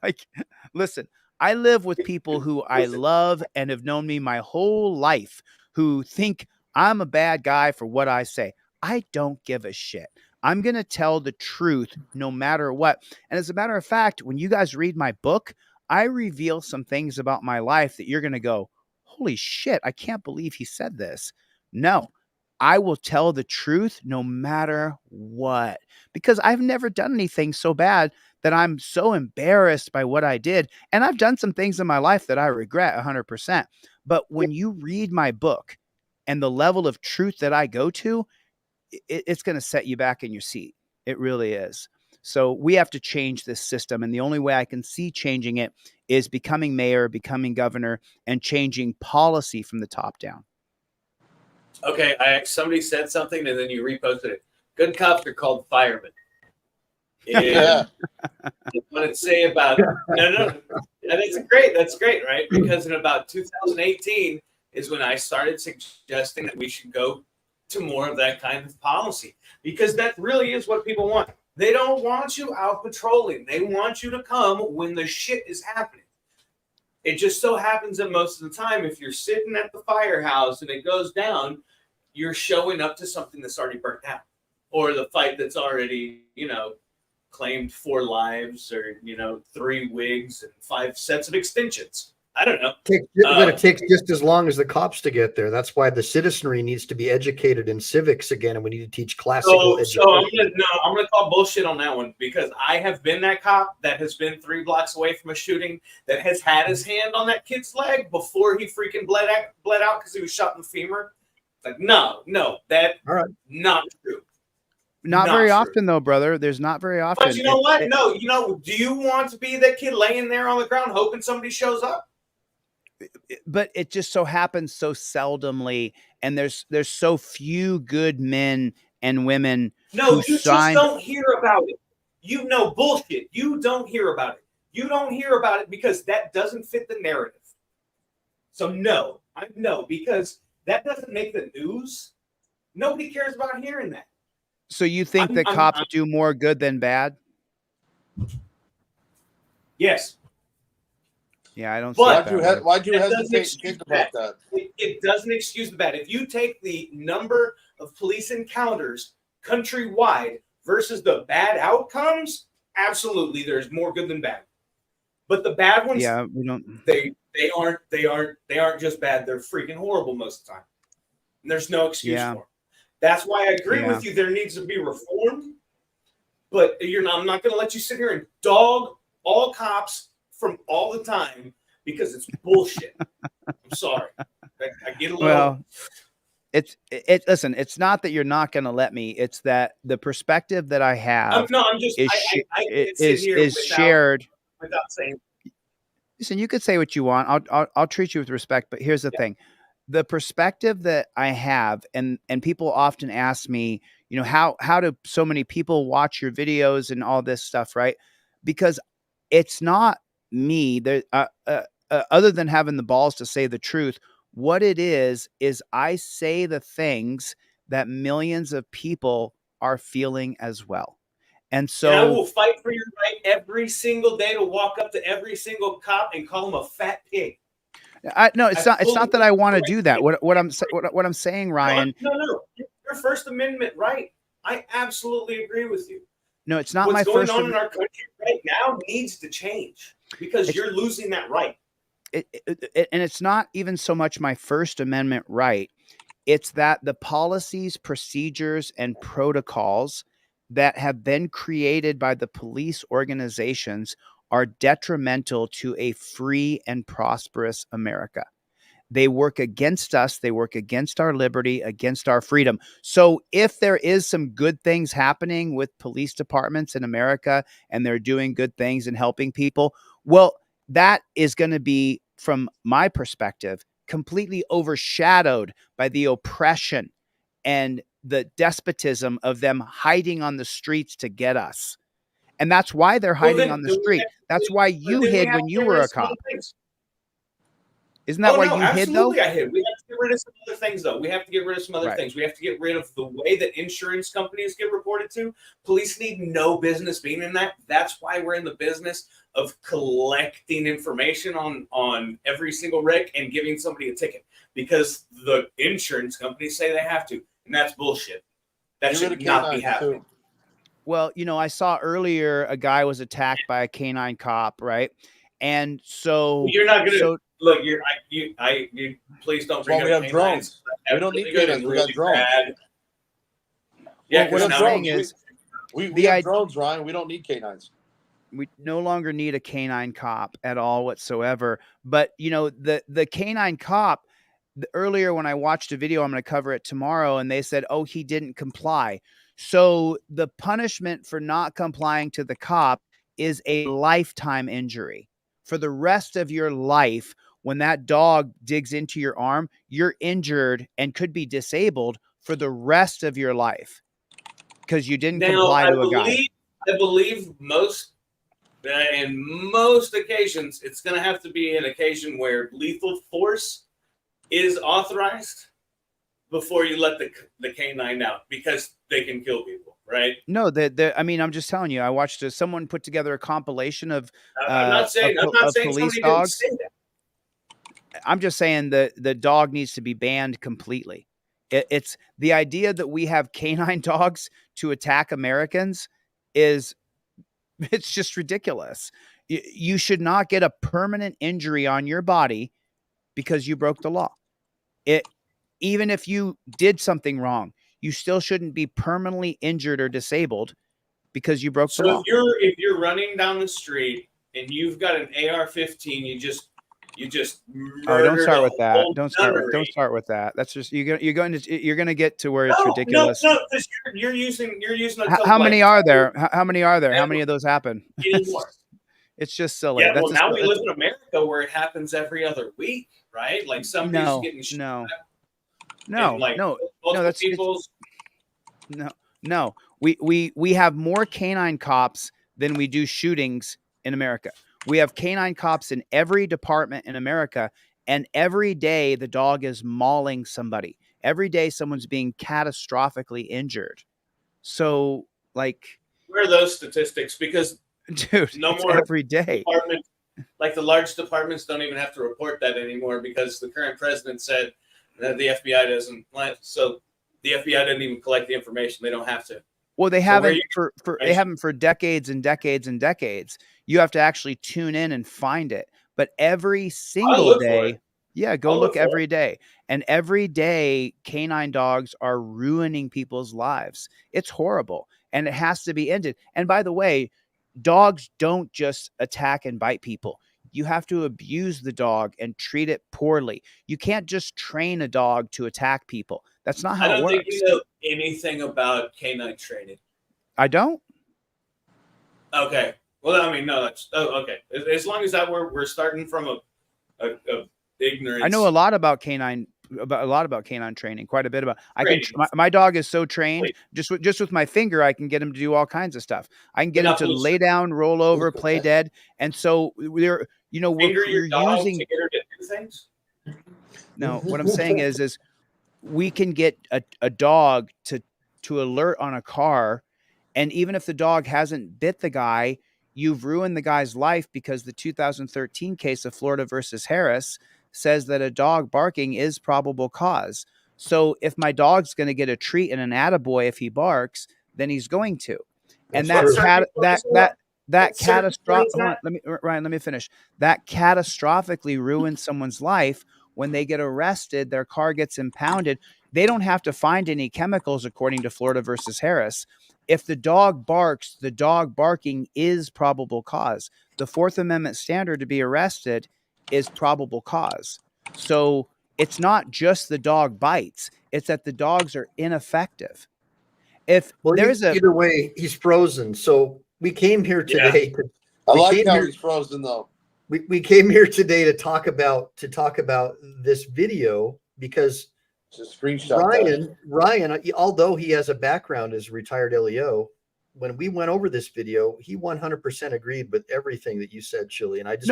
Like, listen, I live with people who I love and have known me my whole life, who think I'm a bad guy for what I say. I don't give a shit. I'm going to tell the truth no matter what. And as a matter of fact, when you guys read my book, I reveal some things about my life that you're going to go, holy shit, I can't believe he said this. No. I will tell the truth no matter what, because I've never done anything so bad that I'm so embarrassed by what I did. And I've done some things in my life that I regret 100%. But when you read my book and the level of truth that I go to, it's going to set you back in your seat. It really is. So we have to change this system. And the only way I can see changing it is becoming mayor, becoming governor, and changing policy from the top down. Okay, somebody said something and then you reposted it. Good cops are called firemen. Yeah. What did it say about no? That's great, right? Because in about 2018 is when I started suggesting that we should go to more of that kind of policy, because that really is what people want. They don't want you out patrolling. They want you to come when the shit is happening. It just so happens that most of the time, if you're sitting at the firehouse and it goes down, you're showing up to something that's already burnt out, or the fight that's already, claimed 4 lives, or, 3 wigs and 5 sets of extensions. I don't know. But it takes just as long as the cops to get there. That's why the citizenry needs to be educated in civics again, and we need to teach classical education. So I'm gonna call bullshit on that one, because I have been that cop that has been 3 blocks away from a shooting, that has had his hand on that kid's leg before he freaking bled out because he was shot in the femur. Like, no, that not true. Not very often, though, brother. There's not very often. But you know what? Do you want to be that kid laying there on the ground hoping somebody shows up? But it just so happens so seldomly, and there's so few good men and women. No, you just don't hear about it. Bullshit. You don't hear about it. You don't hear about it because that doesn't fit the narrative. So no, no, because that doesn't make the news. Nobody cares about hearing that. So you think that cops do more good than bad? Yes. Yeah, I don't. But why'd you that doesn't hesitate to excuse think about that? It doesn't excuse the bad. If you take the number of police encounters countrywide versus the bad outcomes, absolutely, there's more good than bad. But the bad ones, yeah, we don't. They aren't just bad. They're freaking horrible most of the time. And there's no excuse for them. That's why I agree with you. There needs to be reform. But I'm not going to let you sit here and dog all cops from all the time because it's bullshit. I'm sorry. I get a little. Well, listen, it's not that you're not going to let me. It's that the perspective that I have is shared. Without saying. Listen, you could say what you want. I'll treat you with respect, but here's the thing. The perspective that I have, and people often ask me, how do so many people watch your videos and all this stuff, right? Because it's not me. Other than having the balls to say the truth, what it is I say the things that millions of people are feeling as well. And so I will fight for your right every single day to walk up to every single cop and call him a fat pig. No, it's not that I want to do that. What I'm saying, Ryan. No. Your First Amendment right. I absolutely agree with you. No, it's not What's my going First on in our country right now needs to change because you're losing that right. And it's not even so much my First Amendment right. It's that the policies, procedures, and protocols that have been created by the police organizations are detrimental to a free and prosperous America. They work against us. They work against our liberty, against our freedom. So if there is some good things happening with police departments in America and they're doing good things and helping people, well, that is going to be, from my perspective, completely overshadowed by the oppression and the despotism of them hiding on the streets to get us. And that's why they're hiding on the street. That's why you hid when you were a cop. Isn't that why you hid, though? Absolutely, I hid. We have to get rid of some other things, though. We have to get rid of some other things. We have to get rid of the way that insurance companies get reported to. Police need no business being in that. That's why we're in the business of collecting information on every single wreck and giving somebody a ticket because the insurance companies say they have to, and that's bullshit. That should not be happening. Well, I saw earlier a guy was attacked by a canine cop, right? And so you're not going to look. You please don't bring up we have canines. drones. We don't need canines. We got drones. Yeah, what I'm saying is we have drones, Ryan. We don't need canines. We no longer need a canine cop at all whatsoever. But the canine cop. Earlier, when I watched a video, I'm going to cover it tomorrow, and they said, "Oh, he didn't comply." So the punishment for not complying to the cop is a lifetime injury. For the rest of your life, when that dog digs into your arm, you're injured and could be disabled for the rest of your life because you didn't comply to a guy. I believe in most occasions, it's going to have to be an occasion where lethal force is authorized before you let the canine out because they can kill people, right? No, I'm just telling you. I watched someone put together a compilation of I'm not saying police dogs. I'm just saying the dog needs to be banned completely. It's the idea that we have canine dogs to attack Americans it's just ridiculous. You should not get a permanent injury on your body because you broke the law. Even if you did something wrong, you still shouldn't be permanently injured or disabled because you broke the law. So if you're running down the street and you've got an AR-15, you just don't start with that. Don't start with that. That's just you're going to get to where it's ridiculous. No, because you're using how many are there? How many are there? How many of those happen? It's just silly. Yeah, well, now we live in America where it happens every other week, right? Like somebody's getting shot. No. We have more canine cops than we do shootings in America. We have canine cops in every department in America, And every day the dog is mauling somebody. Every day someone's being catastrophically injured. So like, where are those statistics? Because dude, no it's more every day. departments, like the large departments, don't even have to report that anymore because the current president said that the FBI doesn't. So the FBI doesn't even collect the information. They don't have to. Well, they So where haven't they haven't for decades and decades and decades. You have to actually tune in and find it. But every single look for day, it. yeah, go I'll look look for every day. And every day, canine dogs are ruining people's lives. It's horrible, and it has to be ended. And by the way, dogs don't just attack and bite people. You have to abuse the dog and treat it poorly. You can't just train a dog to attack people. That's not I how it don't works. think you know anything about canine training. I don't. Okay. Well, I mean, no. That's okay. As long as that we're starting from a ignorance. I know a lot about canine training, quite a bit about. I can Training. my dog is so trained, just with my finger, I can get him to do all kinds of stuff. I can get him to lay down, roll over, play dead, and so we're Finger your we're dog using. to get her to do things. No, what I'm saying is we can get a dog to alert on a car, and even if the dog hasn't bit the guy, you've ruined the guy's life because the 2013 case of Florida versus Harris says that a dog barking is probable cause. So if my dog's going to get a treat and an attaboy if he barks, then he's going to. And that catastrophic. Ryan, let me finish. That catastrophically ruins someone's life when they get arrested. Their car gets impounded. They don't have to find any chemicals, according to Florida versus Harris. If the dog barks, the dog barking is probable cause. The Fourth Amendment standard to be arrested is probable cause. So it's not just the dog bites; it's that the dogs are ineffective. If there's either way, he's frozen. So we came here today. I like how he's frozen though. We came here today to talk about this video because it's a screenshot. Ryan, although he has a background as a retired LEO, when we went over this video, he 100% agreed with everything that you said, Chille. And I just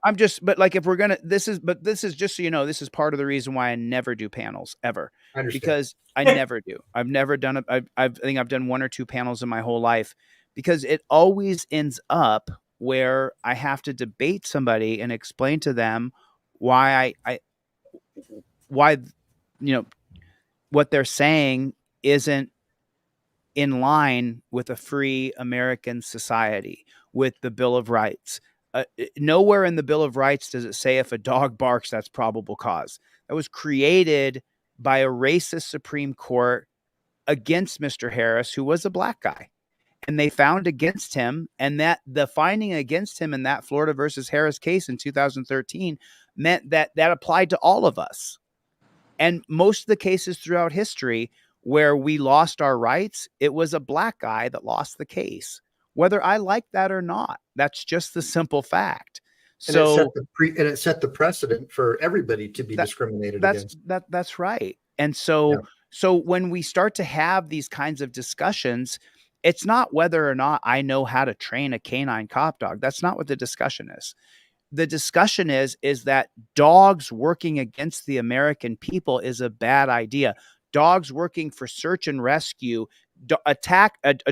I'm just, but like, if we're gonna, this is just so you know, this is part of the reason why I never do panels ever, because I never do. I've never done I think I've done one or two panels in my whole life, because it always ends up where I have to debate somebody and explain to them why why what they're saying isn't in line with a free American society, with the Bill of Rights. Nowhere in the Bill of Rights does it say if a dog barks, that's probable cause. That was created by a racist Supreme Court against Mr. Harris, who was a black guy. And they found against him, and that the finding against him in that Florida versus Harris case in 2013 meant that applied to all of us. And most of the cases throughout history where we lost our rights, it was a black guy that lost the case, whether I like that or not. That's just the simple fact. So it set the precedent for everybody to be discriminated against. That's right. And so when we start to have these kinds of discussions, it's not whether or not I know how to train a canine cop dog. That's not what the discussion is. The discussion is that dogs working against the American people is a bad idea. Dogs working for search and rescue, a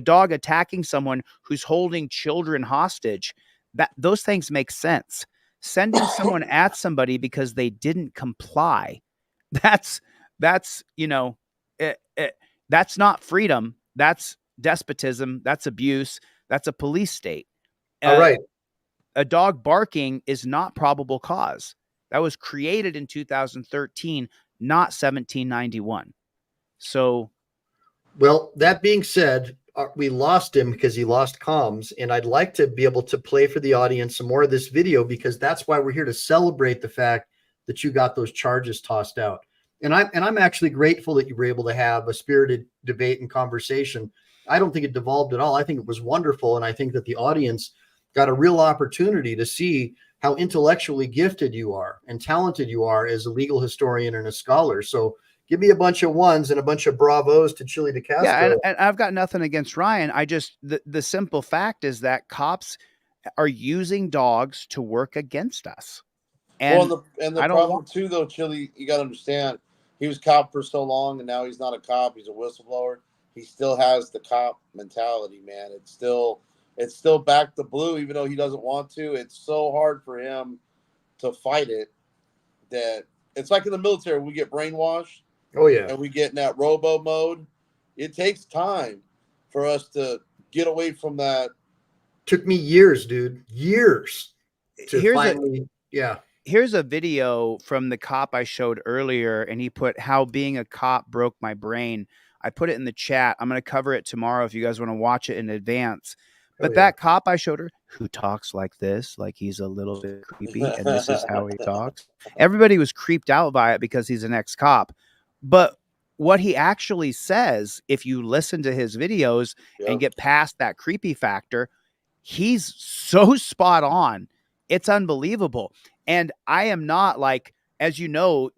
dog attacking someone who's holding children hostage, those things make sense. Sending someone at somebody because they didn't comply, that's not freedom. That's despotism. That's abuse. That's a police state. All right. A dog barking is not probable cause. That was created in 2013, not 1791. So, well, that being said, we lost him because he lost comms, and I'd like to be able to play for the audience some more of this video, because that's why we're here to celebrate the fact that you got those charges tossed out. And I'm actually grateful that you were able to have a spirited debate and conversation. I don't think it devolved at all. I think it was wonderful, and I think that the audience got a real opportunity to see how intellectually gifted you are and talented you are as a legal historian and a scholar. So give me a bunch of ones and a bunch of bravos to Chille DeCastro. Yeah, and I've got nothing against Ryan. I just, the simple fact is that cops are using dogs to work against us. And the I don't problem want, too, though, Chili, you got to understand, he was cop for so long, and now he's not a cop. He's a whistleblower. He still has the cop mentality, man. It's still back to blue, even though he doesn't want to. It's so hard for him to fight it that it's like in the military, we get brainwashed. Oh yeah, and we get in that robo mode. It takes time for us to get away from that. Took me years, dude, years to here's finally. Yeah. Here's a video from the cop I showed earlier, and he put how being a cop broke my brain. I put it in the chat. I'm going to cover it tomorrow if you guys want to watch it in advance. But that cop I showed her, who talks like this, like he's a little bit creepy, and this is how he talks. Everybody was creeped out by it because he's an ex-cop. But what he actually says, if you listen to his videos and get past that creepy factor, he's so spot on. It's unbelievable. And I am not like, as you know,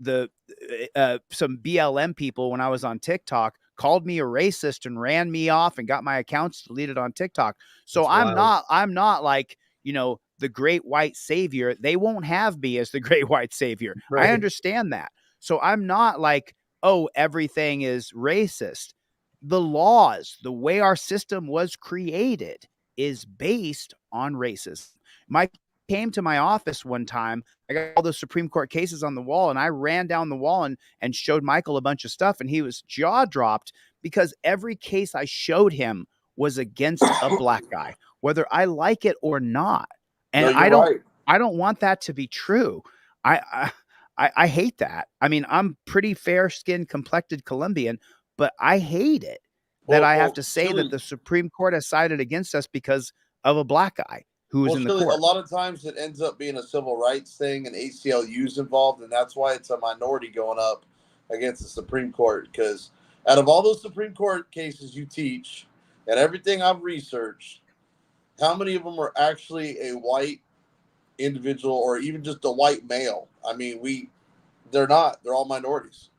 some BLM people when I was on TikTok called me a racist and ran me off and got my accounts deleted on TikTok. So I'm not like, you know, the great white savior. They won't have me as the great white savior. Right. I understand that. So I'm not like, oh, everything is racist. The laws, the way our system was created is based on racism. Mike came to my office one time. I got all those Supreme Court cases on the wall, and I ran down the wall and showed Michael a bunch of stuff, and he was jaw dropped because every case I showed him was against a black guy, whether I like it or not. And No, I don't want that to be true. I hate that. I mean, I'm pretty fair-skinned, complected Colombian, but I hate it that I have to say that the Supreme Court has sided against us because of a black guy who was in the court. A lot of times it ends up being a civil rights thing, and ACLU's involved, and that's why it's a minority going up against the Supreme Court. Because out of all those Supreme Court cases you teach and everything I've researched, how many of them are actually a white individual or even just a white male? I mean, they're not. They're all minorities.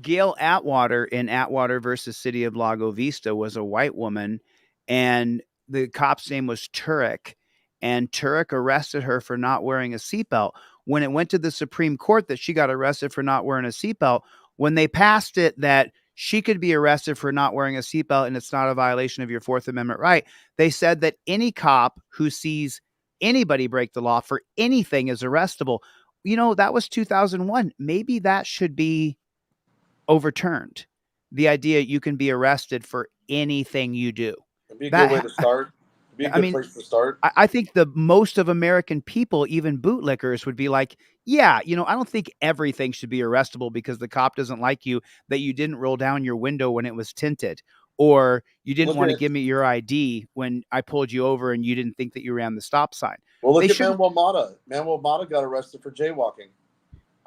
Gail Atwater in Atwater versus City of Lago Vista was a white woman, and the cop's name was Turek, and Turek arrested her for not wearing a seatbelt. When it went to the Supreme Court that she got arrested for not wearing a seatbelt, when they passed it that she could be arrested for not wearing a seatbelt and it's not a violation of your Fourth Amendment right, they said that any cop who sees anybody break the law for anything is arrestable. You know, that was 2001. Maybe that should be overturned. The idea you can be arrested for anything you do. It'd be a good way to start. It'd be a good place to start. I think the most of American people, even bootlickers, would be like, yeah, you know, I don't think everything should be arrestable because the cop doesn't like you, that you didn't roll down your window when it was tinted, or you didn't want to give me your ID when I pulled you over and you didn't think that you ran the stop sign. Well, look at Manuel Mata. Manuel Mata got arrested for jaywalking.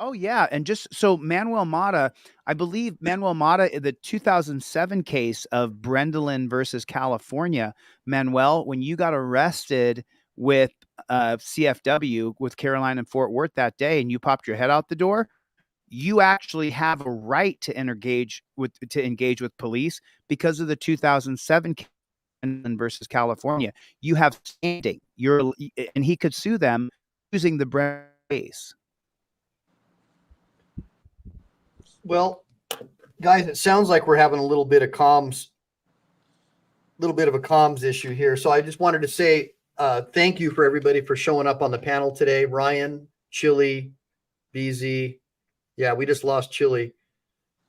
Oh, yeah. And just so Manuel Mata, I believe Manuel Mata, the 2007 case of Brendelin versus California, Manuel, when you got arrested with CFW with Caroline and Fort Worth that day and you popped your head out the door, you actually have a right to engage with police because of the 2007 case versus California. You have standing. And he could sue them using the Brendelin case. Well, guys, it sounds like we're having a little bit of a comms issue here. So I just wanted to say thank you for everybody for showing up on the panel today. Ryan, Chille, BZ. Yeah, we just lost Chille.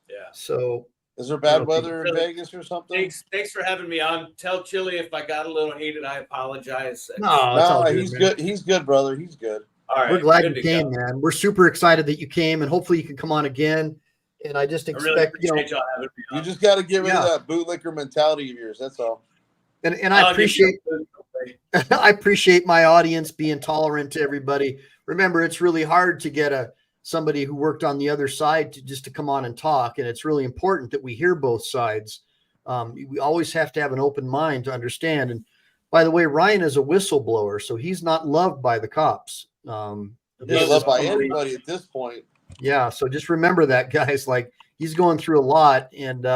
Yeah. So is there bad weather in Vegas or something? Thanks for having me on. Tell Chille if I got a little heated, I apologize. No, he's good. He's good, brother. He's good. All right. We're glad you came, man. We're super excited that you came, and hopefully you can come on again. And I just expect, really appreciate y'all having me on. You just got to get rid of that bootlicker mentality of yours. That's all. And I appreciate I appreciate my audience being tolerant to everybody. Remember, it's really hard to get somebody who worked on the other side to come on and talk, and it's really important that we hear both sides. We always have to have an open mind to understand. And by the way, Ryan is a whistleblower, so he's not loved by the cops. He's not loved by anybody at this point. Yeah, so just remember that, guys. Like, he's going through a lot, and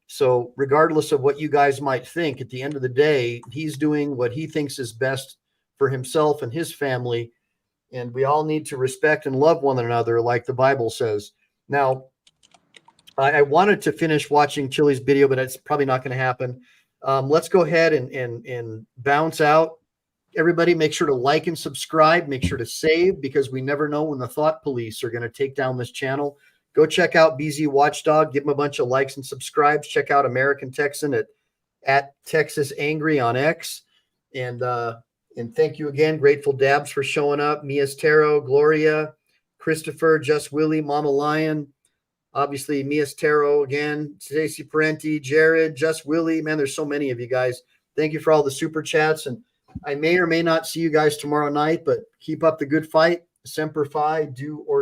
so regardless of what you guys might think, at the end of the day, he's doing what he thinks is best for himself and his family, and we all need to respect and love one another, like the Bible says. Now, I wanted to finish watching Chille's video, but it's probably not going to happen. Let's go ahead and bounce out. Everybody, make sure to like and subscribe. Make sure to save, because we never know when the thought police are going to take down this channel. Go check out BZ Watchdog. Give him a bunch of likes and subscribes. Check out American Texan at Texas Angry on X. And thank you again, Grateful Dabs, for showing up. Mia's Tarot, Gloria, Christopher, Just Willie, Mama Lion, obviously Mia's Tarot again, Stacy Parenti, Jared, Just Willie. Man, there's so many of you guys. Thank you for all the super chats. And I may or may not see you guys tomorrow night, but keep up the good fight. Semper Fi, do or